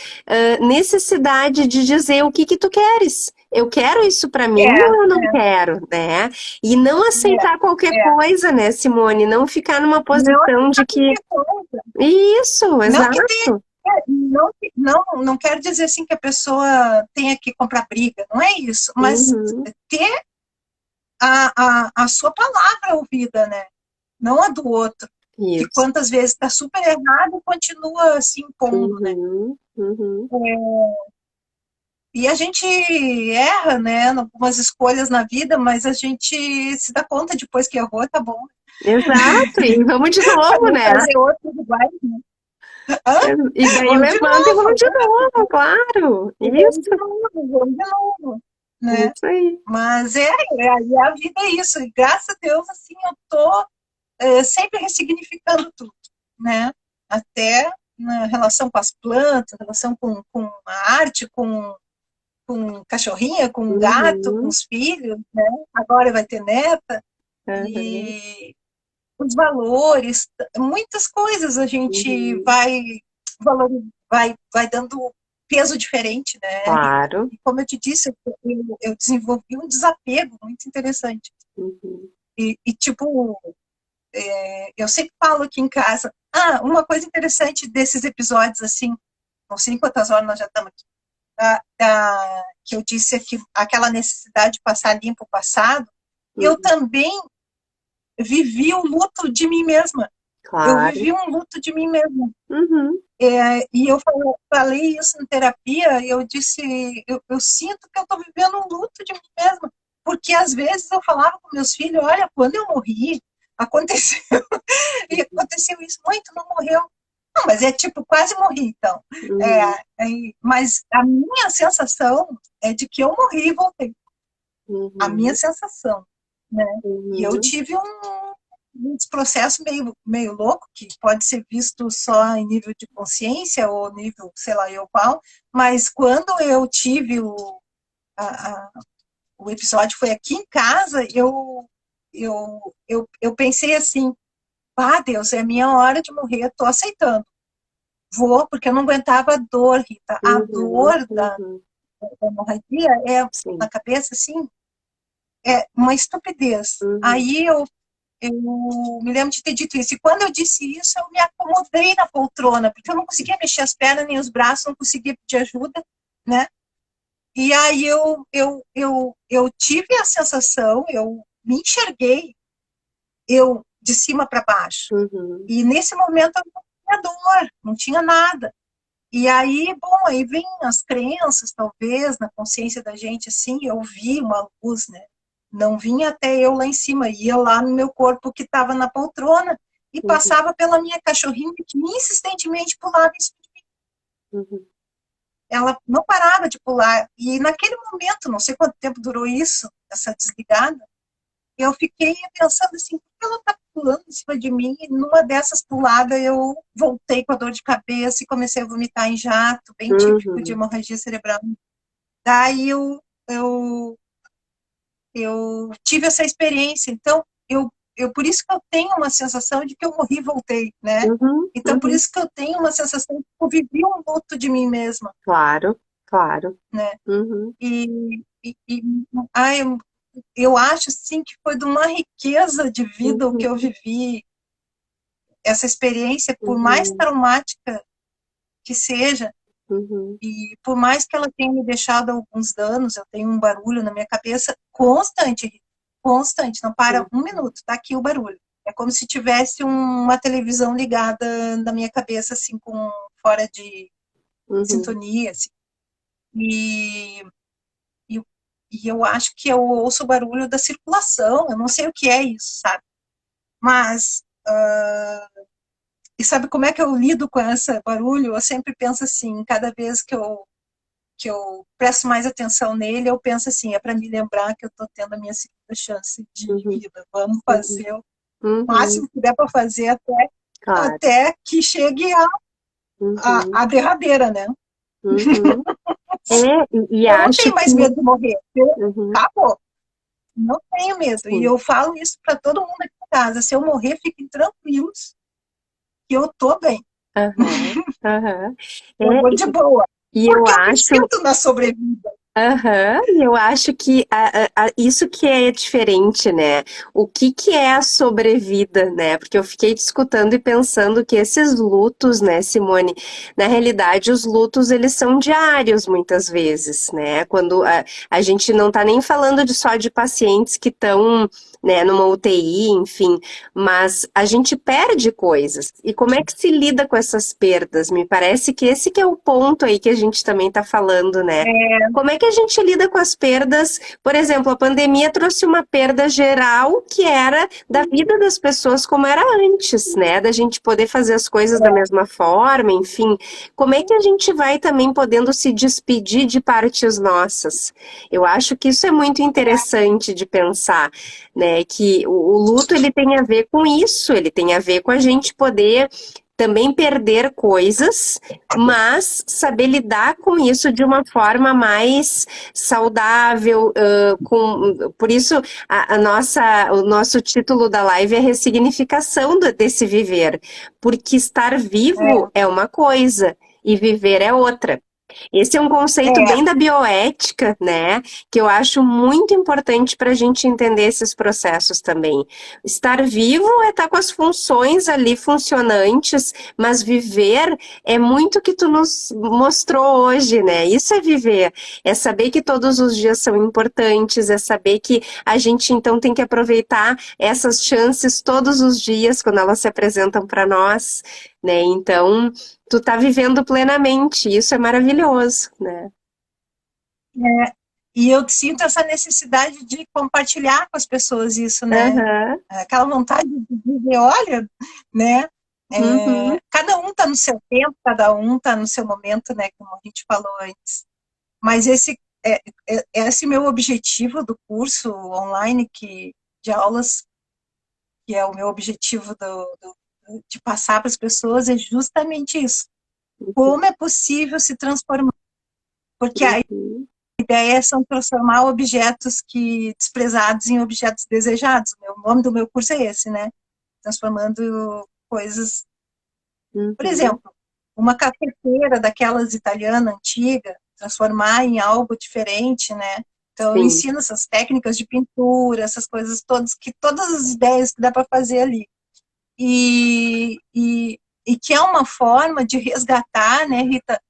necessidade de dizer o que que tu queres. Eu quero isso pra mim ou eu não quero, né? E não aceitar qualquer É. coisa, né, Simone? Não ficar numa Não posição de aceitar que qualquer coisa. isso, Não que tenha, exato. não quero dizer assim que a pessoa tenha que comprar briga, não é isso, mas Uhum, ter a sua palavra ouvida, né? Não a do outro, que isso. quantas vezes está super errado e continua se impondo, né? Uhum, uhum. E a gente erra, né, em algumas escolhas na vida, mas a gente se dá conta depois que errou, tá bom. Exato, e vamos de Para novo, não né? fazer outros iguais, né? Hã? E daí Vamos de levanta e vamos novo, de novo, claro. e vamos de Isso, novo, vamos de novo, né? isso aí. Mas a vida é isso, e graças a Deus, assim, eu tô sempre ressignificando tudo, né? Até na relação com as plantas, relação com a arte, com cachorrinha, com gato, com Uhum, os filhos, né? Agora vai ter neta, uhum, e os valores, muitas coisas a gente uhum. vai dando peso diferente, né, Rita? Claro. E como eu te disse, eu desenvolvi um desapego muito interessante. Uhum, Tipo, eu sempre falo aqui em casa, uma coisa interessante desses episódios, assim, não sei em quantas horas nós já estamos aqui, que eu disse aqui, aquela necessidade de passar limpo o passado, eu uhum. também vivi o luto de mim mesma. Eu Claro. vivi um luto de mim mesma. Uhum, E eu falei isso na terapia, e eu disse, eu sinto que eu estou vivendo um luto de mim mesma, porque às vezes eu falava com meus filhos, olha, quando eu morri, aconteceu, e aconteceu isso, mãe, tu não morreu. Não, mas é tipo, quase morri, então. uhum, Mas a minha sensação é de que eu morri e voltei. A minha Uhum. sensação, né? E eu Uhum. tive um processo meio louco, que pode ser visto só em nível de consciência ou nível, sei lá eu qual, mas quando eu tive a, a, o episódio foi aqui em casa, eu pensei assim, ah, Deus, é a minha hora de morrer, eu tô aceitando. Vou, porque eu não aguentava a dor, Rita. A Uhum. dor Uhum. da hemorragia é Sim. na cabeça, assim, é uma estupidez. Uhum. Aí eu me lembro de ter dito isso. E quando eu disse isso, eu me acomodei na poltrona, porque eu não conseguia mexer as pernas nem os braços, não conseguia pedir ajuda, né? E aí eu tive a sensação, eu me enxerguei, eu de cima para baixo. Uhum. E nesse momento eu não tinha dor, não tinha nada. E aí, bom, aí vem as crenças, talvez, na consciência da gente, assim, eu vi uma luz, né? Não vinha até eu lá em cima, ia lá no meu corpo que estava na poltrona e Uhum. passava pela minha cachorrinha que insistentemente pulava em cima. Uhum. Ela não parava de pular. E naquele momento, não sei quanto tempo durou isso, essa desligada, eu fiquei pensando assim, por que ela está pulando em cima de mim? E numa dessas puladas eu voltei com a dor de cabeça e comecei a vomitar em jato, bem típico de Uhum. hemorragia cerebral. Daí eu tive essa experiência. Então, por isso que eu tenho uma sensação de que eu morri e voltei, né? Uhum. Então, por Uhum. isso que eu tenho uma sensação de que eu vivi um luto de mim mesma, Claro, claro. né? Uhum. E ai, eu acho, assim, que foi de uma riqueza de vida o que eu Uhum. vivi, essa experiência, por mais Uhum. traumática que seja, Uhum. e por mais que ela tenha me deixado alguns danos, eu tenho um barulho na minha cabeça constante, constante, não para um minuto, tá aqui o barulho. É como se tivesse uma televisão ligada na minha cabeça, assim, com fora de Uhum. sintonia, assim. E, e, e eu acho que eu ouço o barulho da circulação, eu não sei o que é isso, sabe? Mas, e sabe como é que eu lido com esse barulho? Eu sempre penso assim, cada vez que eu presto mais atenção nele, eu penso assim, é para me lembrar que eu estou tendo a minha segunda chance de Uhum. vida. Vamos Uhum. fazer o Uhum. máximo que der para fazer Claro. até que chegue Uhum. a derradeira, né? Uhum. É, e Eu não acho tenho que. mais medo de morrer. Uhum. Acabou. Não tenho medo. E Sim. eu falo isso para todo mundo aqui em casa. Se eu morrer, fiquem tranquilos que eu tô bem. Aham. Aham. É, Eu vou de boa. e eu Porque eu me acho. sinto na sobrevida. Aham, e eu acho que isso que é diferente, né? O que que é a sobrevida, né? Porque eu fiquei te escutando e pensando que esses lutos, né, Simone, na realidade os lutos eles são diários muitas vezes, né? Quando a gente não tá nem falando só de pacientes que estão, né, numa UTI, enfim, mas a gente perde coisas. E como é que se lida com essas perdas? Me parece que esse que é o ponto aí que a gente também tá falando, né? Como é que a gente lida com as perdas? Por exemplo, a pandemia trouxe uma perda geral que era da vida das pessoas como era antes, né? Da gente poder fazer as coisas da mesma forma, enfim. Como é que a gente vai também podendo se despedir de partes nossas? Eu acho que isso é muito interessante de pensar, né? Que o luto ele tem a ver com isso, ele tem a ver com a gente poder também perder coisas, mas saber lidar com isso de uma forma mais saudável, por isso o nosso título da live é ressignificação desse viver, porque estar vivo é uma coisa e viver é outra. Esse é um conceito É, bem da bioética, né? Que eu acho muito importante para a gente entender esses processos também. Estar vivo é estar com as funções ali funcionantes, mas viver é muito que tu nos mostrou hoje, né? Isso é viver, é saber que todos os dias são importantes, é saber que a gente então tem que aproveitar essas chances todos os dias quando elas se apresentam para nós, né? Então, tu tá vivendo plenamente, isso é maravilhoso, né? e eu sinto essa necessidade de compartilhar com as pessoas isso, né? Aham, Aquela vontade de dizer, olha, né? uhum, Cada um está no seu tempo, cada um está no seu momento, né? Como a gente falou antes. Mas esse esse meu objetivo do curso online de aulas, que é o meu objetivo de passar para as pessoas, é justamente isso. Como é possível se transformar? Porque a Uhum. ideia são transformar objetos desprezados em objetos desejados. O nome do meu curso é esse, né? Transformando coisas. Por Uhum. exemplo, uma cafeteira daquelas italiana antiga, transformar em algo diferente, né? Então, eu Sim. ensino essas técnicas de pintura, essas coisas todas, todas as ideias que dá para fazer ali. E, e, e que é uma forma de resgatar, né, Rita,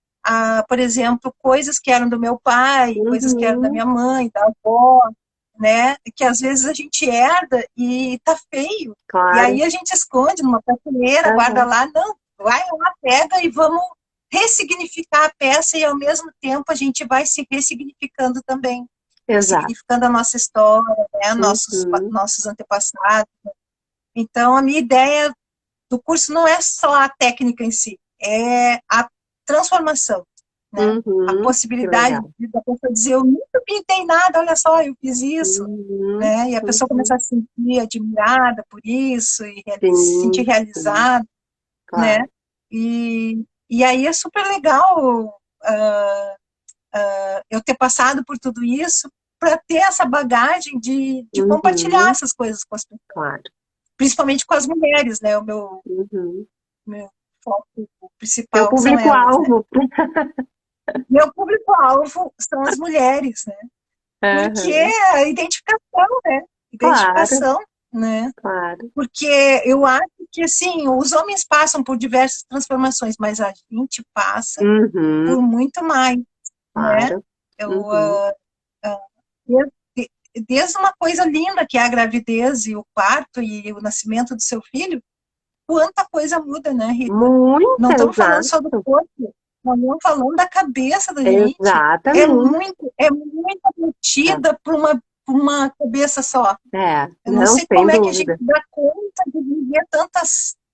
por exemplo, coisas que eram do meu pai, coisas que eram da Uhum. minha mãe, da avó, né, que às vezes a gente herda e tá feio. E Claro. aí a gente esconde numa prateleira, guarda Uhum. lá, não, vai lá, pega e vamos ressignificar a peça e ao mesmo tempo a gente vai se ressignificando também, Exato. ressignificando a nossa história, né, Uhum. nossos antepassados. Então, a minha ideia do curso não é só a técnica em si, é a transformação, né? A Uhum. Que possibilidade legal. da pessoa dizer, eu nunca pintei nada, olha só, eu fiz isso, Uhum. né? E a pessoa Uhum. começar a se sentir admirada por isso e se sentir Sim, sim, realizada, né? claro. E aí é super legal eu ter passado por tudo isso para ter essa bagagem de compartilhar Uhum. essas coisas com as pessoas, Claro. principalmente com as mulheres, né? Uhum. Meu foco Teu principal são elas, né? público-alvo. Meu público-alvo são as mulheres, né? Porque Uhum. a identificação, né? Claro, Identificação, né? claro. Porque eu acho que, assim, os homens passam por diversas transformações, mas a gente passa Uhum. por muito mais, né? Claro. Eu, Uhum. desde uma coisa linda que é a gravidez e o parto e o nascimento do seu filho, quanta coisa muda, né, Rita? Muito Não estamos falando só do exato. corpo, nós estamos falando da cabeça da gente. Exatamente. É muito metida por uma cabeça só. É, Eu não não, sei sem como é que a gente dúvida. dá conta de viver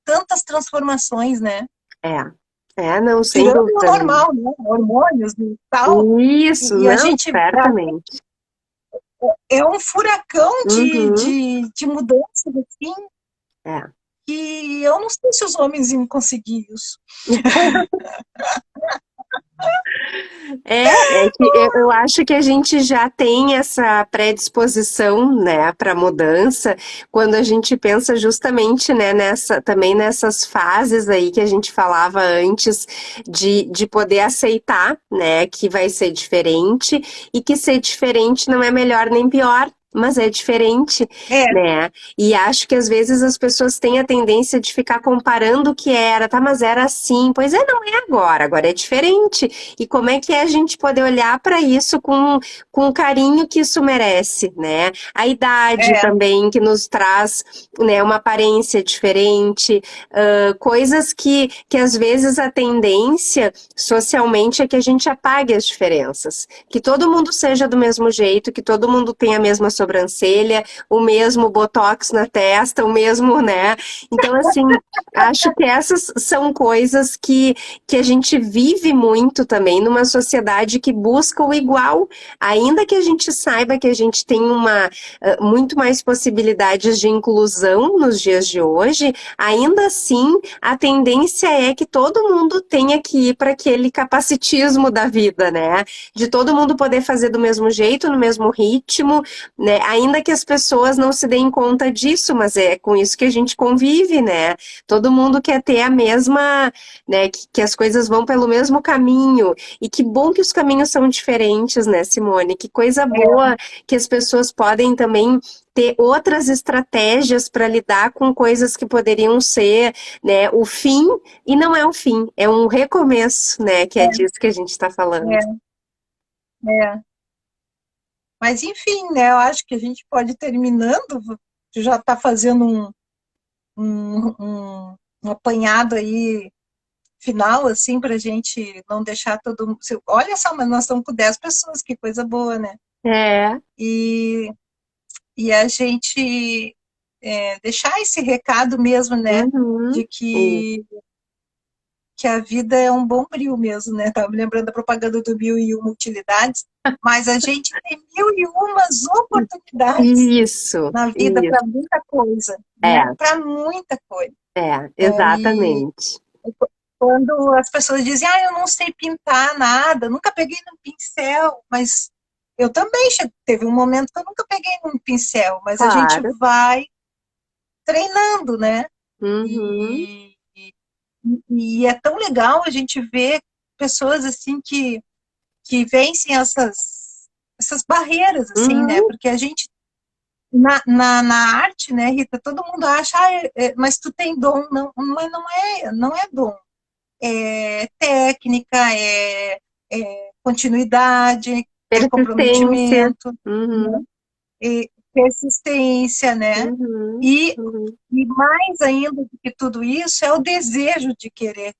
tantas transformações, né? É, não, sem Tirando o dúvida nenhuma. normal, né? Hormônios e tal. Isso, E a não, gente certamente. é um furacão Uhum. de mudanças, assim, É. que eu não sei se os homens iam conseguir isso. É que eu acho que a gente já tem essa predisposição, né, para mudança, quando a gente pensa justamente, né, também nessas fases aí que a gente falava antes de poder aceitar, né, que vai ser diferente e que ser diferente não é melhor nem pior. Mas é diferente, É, né? E acho que às vezes as pessoas têm a tendência de ficar comparando o que era, tá? Mas era assim. Pois é, não é agora, agora é diferente. E como é que é a gente poder olhar para isso com o carinho que isso merece, né? A idade é, também que nos traz, né, uma aparência diferente, coisas que às vezes a tendência socialmente é que a gente apague as diferenças, que todo mundo seja do mesmo jeito, que todo mundo tenha a mesma sobrancelha, o mesmo botox na testa, o mesmo, né? Então, assim, acho que essas são coisas que a gente vive muito também numa sociedade que busca o igual, ainda que a gente saiba que a gente tem muito mais possibilidades de inclusão nos dias de hoje, ainda assim a tendência é que todo mundo tenha que ir para aquele capacitismo da vida, né? De todo mundo poder fazer do mesmo jeito, no mesmo ritmo, né? Ainda que as pessoas não se deem conta disso, mas é com isso que a gente convive, né? Todo mundo quer ter a mesma, né? Que as coisas vão pelo mesmo caminho. E que bom que os caminhos são diferentes, né, Simone? Que coisa boa que as pessoas podem também ter outras estratégias para lidar com coisas que poderiam ser, né, o fim, e não é o fim, é um recomeço, né, que é disso que a gente está falando. é, é. Mas, enfim, né, eu acho que a gente pode ir terminando, já está fazendo um, um, um apanhado aí final, assim, para a gente não deixar todo mundo. Olha só, mas nós estamos com 10 pessoas, que coisa boa, né? É, E, e a gente deixar esse recado mesmo, né? uhum, De que a vida é um bom bril mesmo, né? Estava me lembrando da propaganda do Mil e Uma Utilidades. mas a gente tem mil e umas oportunidades Isso, na vida isso. para muita coisa, né? É, Para muita coisa. E exatamente. quando as pessoas dizem, eu não sei pintar nada, nunca peguei num pincel, mas eu também teve um momento que eu nunca peguei num pincel, mas a gente Claro. vai treinando, né? Uhum, E, e é tão legal a gente ver pessoas assim que vencem essas barreiras, assim, né? uhum. Porque a gente, na arte, né, Rita, todo mundo acha, mas tu tem dom. Não, mas não é dom. É técnica, é continuidade, é Persistência. comprometimento, Uhum, né? E persistência, né? uhum, E, uhum. e mais ainda do que tudo isso é o desejo de querer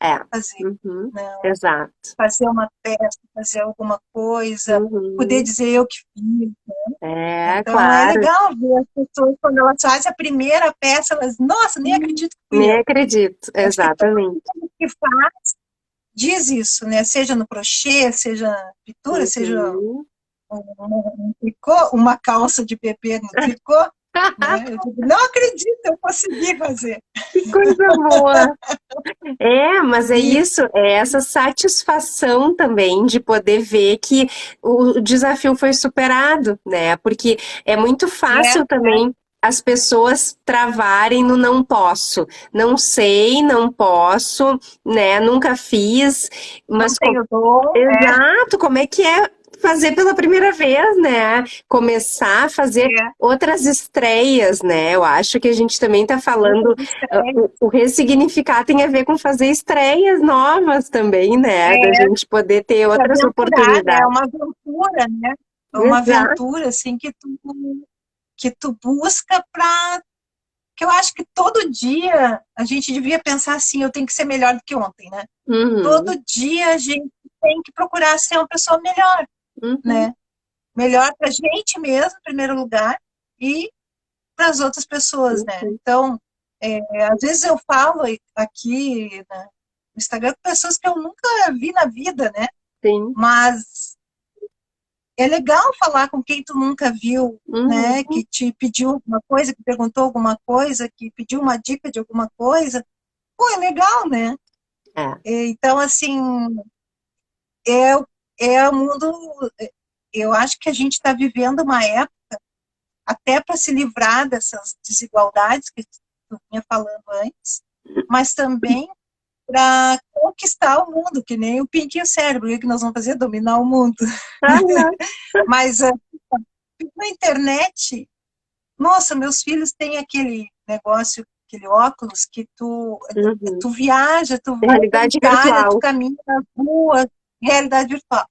É, fazer, uhum, né? exato. Fazer uma peça, fazer alguma coisa, poder Uhum. dizer eu que fiz. É, Então é claro. legal ver as pessoas quando elas fazem a primeira peça, elas, nossa, nem acredito que fui Nem eu. acredito, Acho que todo exatamente. mundo que faz diz isso, né? Seja no crochê, seja pintura, seja Uhum. um tricô, uma calça de bebê no tricô, né? Eu digo, não acredito, eu consegui fazer. Que coisa boa! É, mas é E isso, é essa satisfação também de poder ver que o desafio foi superado, né? Porque é muito fácil também as pessoas travarem no não posso, não sei, não posso, né? Nunca fiz, não mas tenho dom, exato, como é que é fazer pela primeira vez, né? Começar a fazer é, outras estreias, né? Eu acho que a gente também está falando, outras estreias, o ressignificar tem a ver com fazer estreias novas também, né? Da é, gente poder ter se outras aventurar, né? É oportunidades. uma aventura, né? É uma Exato. aventura, assim, que tu busca para. Que eu acho que todo dia a gente devia pensar assim, eu tenho que ser melhor do que ontem, né? Uhum, Todo dia a gente tem que procurar ser uma pessoa melhor, uhum, né? Melhor para a gente mesmo, em primeiro lugar, e para as outras pessoas, né? uhum. Então, às vezes eu falo aqui, né, no Instagram com pessoas que eu nunca vi na vida, né? Sim. Mas é legal falar com quem tu nunca viu, né? Uhum. Que te pediu alguma coisa, que perguntou alguma coisa, que pediu uma dica de alguma coisa. Pô, é legal, né? É. Então, assim, é, é o mundo. Eu acho que a gente está vivendo uma época, até para se livrar dessas desigualdades que tu vinha falando antes, mas também para conquistar o mundo, que nem o Pink e o Cérebro, o que nós vamos fazer? Dominar o mundo. Aham. Mas na internet, nossa, meus filhos têm aquele negócio, aquele óculos que tu Uhum. viaja, tu vai para a Realidade Itália, tu virtual. caminha nas ruas, realidade virtual.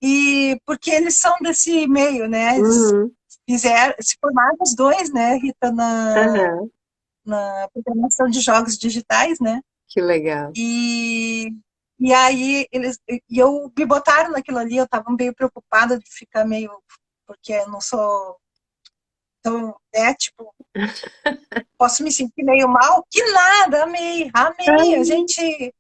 E porque eles são desse meio, né? Eles Uhum. se formaram os dois, né, Rita, Aham. na programação de jogos digitais, né? Que legal. E, e aí eu me botaram naquilo ali, eu estava meio preocupada de ficar meio, porque eu não sou tão, tipo, posso me sentir meio mal, que nada, amei, amei, a gente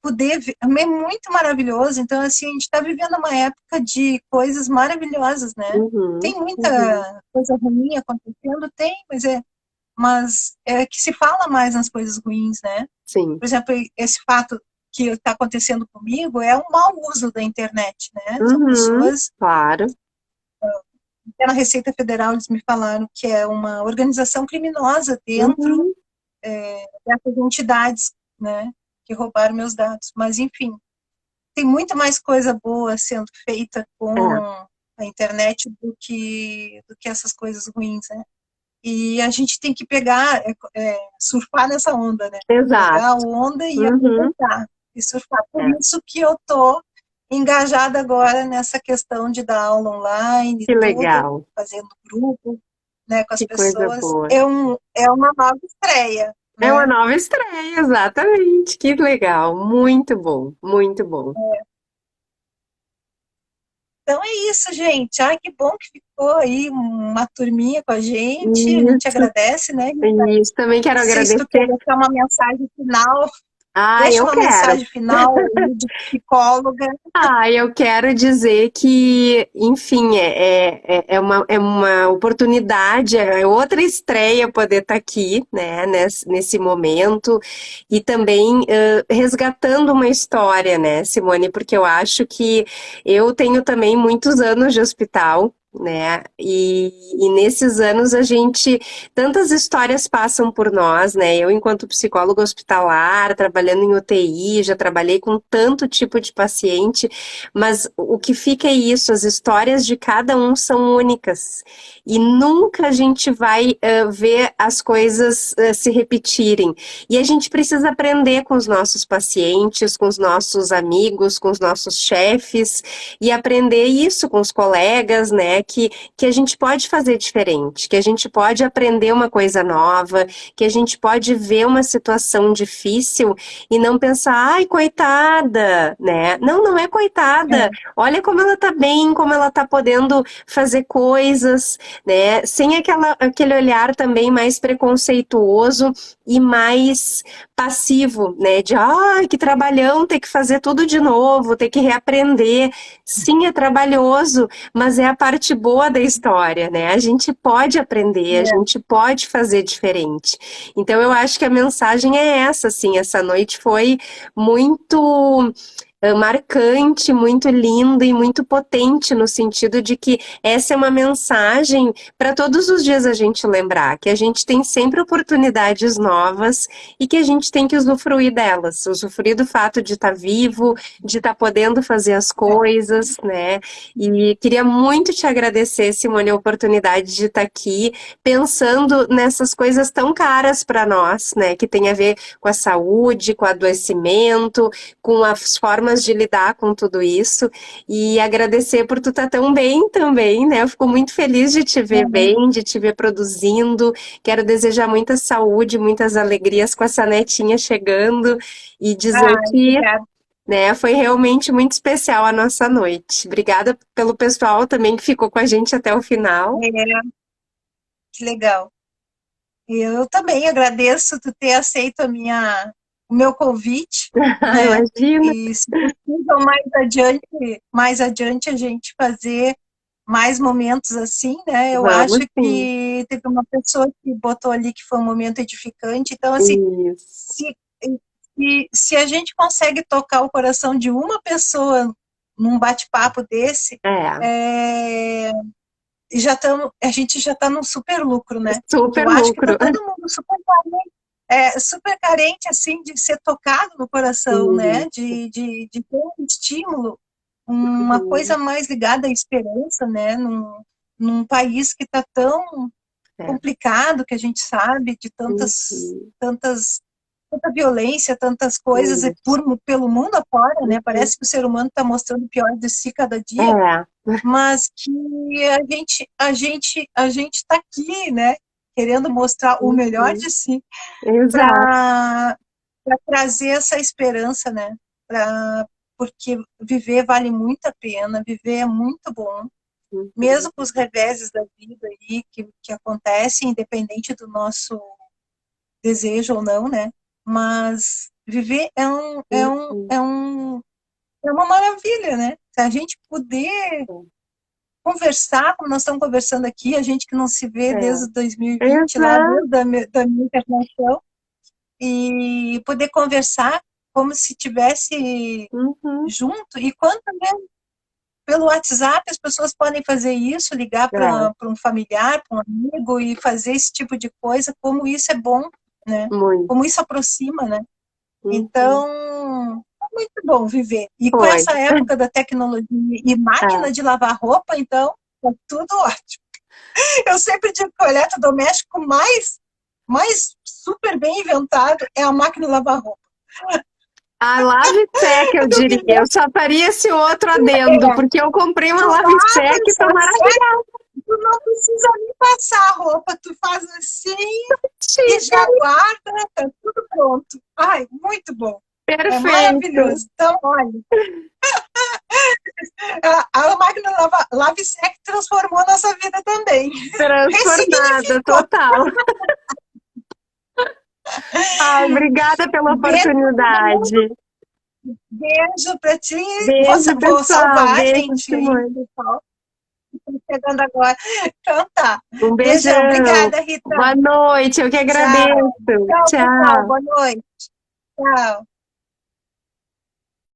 poder ver, é muito maravilhoso, então assim, a gente está vivendo uma época de coisas maravilhosas, né? Uhum. Tem Uhum. muita coisa ruim acontecendo, tem, mas é que se fala mais nas coisas ruins, né? Sim. Por exemplo, esse fato que está acontecendo comigo é um mau uso da internet, né? São Uhum. pessoas, Claro. até na Receita Federal eles me falaram que é uma organização criminosa dentro Uhum. dessas entidades, né? Que roubaram meus dados. Mas, enfim, tem muito mais coisa boa sendo feita com É. a internet do que essas coisas ruins, né? E a gente tem que pegar, surfar nessa onda, né? Pegar a Exato. onda e Uhum. aproveitar e surfar. Por É. isso que eu tô engajada agora nessa questão de dar aula online e Que tudo, legal. fazendo grupo, né, com as Que coisa pessoas. boa. É uma nova estreia, É uma né? nova estreia, exatamente. Que legal. Muito bom, muito bom. Então é isso, gente. Ai, que bom que ficou aí uma turminha com a gente. A gente Isso, agradece, né? isso. Também quero Não sei se tu quer agradecer. deixar uma mensagem final. Ah, Deixa eu uma quero. mensagem final aí de psicóloga. Ah, eu quero dizer que, enfim, é uma oportunidade, é outra estreia poder estar aqui, né, nesse momento, e também resgatando uma história, né, Simone, porque eu acho que eu tenho também muitos anos de hospital. Né? E nesses anos tantas histórias passam por nós, né? Eu, enquanto psicóloga hospitalar, trabalhando em UTI, já trabalhei com tanto tipo de paciente, mas o que fica é isso, as histórias de cada um são únicas. E nunca a gente vai ver as coisas se repetirem. E a gente precisa aprender com os nossos pacientes, com os nossos amigos, com os nossos chefes, e aprender isso com os colegas, né? Que a gente pode fazer diferente, que a gente pode aprender uma coisa nova, que a gente pode ver uma situação difícil e não pensar, ai, coitada, né? Não, não é coitada. É, Olha como ela tá bem, como ela tá podendo fazer coisas, né? Sem aquele olhar também mais preconceituoso e mais passivo, né? De, ai, que trabalhão, ter que fazer tudo de novo, ter que reaprender. Sim, é trabalhoso, mas é a parte boa da história, né? A gente pode aprender, a é. gente pode fazer diferente. Então eu acho que a mensagem é essa, assim, essa noite foi muito marcante, muito linda e muito potente no sentido de que essa é uma mensagem para todos os dias a gente lembrar que a gente tem sempre oportunidades novas e que a gente tem que usufruir delas, usufruir do fato de estar vivo, de estar podendo fazer as coisas, né? E queria muito te agradecer, Simone, a oportunidade de estar aqui pensando nessas coisas tão caras para nós, né? Que tem a ver com a saúde, com o adoecimento, com as formas de lidar com tudo isso e agradecer por tu estar tão bem também, né? Eu fico muito feliz de te ver Uhum. bem, de te ver produzindo. Quero desejar muita saúde, muitas alegrias com essa netinha chegando e dizer Ai, que, obrigada. né, foi realmente muito especial a nossa noite. Obrigada pelo pessoal também que ficou com a gente até o final. É, que legal. Eu também agradeço tu ter aceito o meu convite, né? Imagina. E se possível, mais adiante a gente fazer mais momentos assim, né? Eu Vamos acho sim. que teve uma pessoa que botou ali que foi um momento edificante. Então, assim, Isso. se, se a gente consegue tocar o coração de uma pessoa num bate-papo desse, É, é, a gente já está num super lucro, né? Que super eu acho que está lucro. todo mundo super carente, assim, de ser tocado no coração, né? Isso. De ter um estímulo, uma coisa mais ligada à esperança, né? Num país que está tão É. complicado, que a gente sabe, de Uhum. tanta violência, tantas coisas Isso. pelo mundo afora, né? Uhum. Parece que o ser humano está mostrando o pior de si cada dia, É, mas que a gente está aqui, né? Querendo mostrar o melhor uhum. de si Exato. para trazer essa esperança, né? Porque viver vale muito a pena, viver é muito bom, Uhum. mesmo com os reveses da vida aí que acontecem, independente do nosso desejo ou não, né? Mas viver Uhum. é uma maravilha, né? Se a gente puder conversar, como nós estamos conversando aqui, a gente que não se vê É. desde 2020, lá Exato. desde da minha internação, e poder conversar como se tivesse Uhum. junto. E quanto também pelo WhatsApp as pessoas podem fazer isso, ligar É, para um familiar, para um amigo e fazer esse tipo de coisa, como isso é bom, né? Como muito. isso aproxima, né? Uhum. Então, é muito bom viver. E com Foi. essa época da tecnologia e máquina É. de lavar roupa, então, é tudo ótimo. Eu sempre digo que o eletrodoméstico mais super bem inventado é a máquina de lavar roupa. A Lave-Sec, eu Tu diria. Eu só faria esse outro adendo, viver, porque eu comprei uma tu Lave-Sec abre e tá essa maravilhosa. seca, tu não precisa nem passar a roupa, tu faz assim e Chique. já guarda, tá tudo pronto. Ai, muito bom. É Perfeito. maravilhoso. Então, olha, a máquina Lave-Sec transformou a nossa vida também. Transformada, Ressignificou. total. Ai, obrigada pela Beijo pra todo mundo, oportunidade. beijo pra ti. Beijo, Vou pessoal. salvar a Beijo, gente aí, Simone. pessoal, que tá chegando agora. Então tá. Um Beijão. beijão. Obrigada, Rita. Boa noite, eu que Tchau. agradeço. Tchau, pessoal. Tchau. Boa noite. Tchau.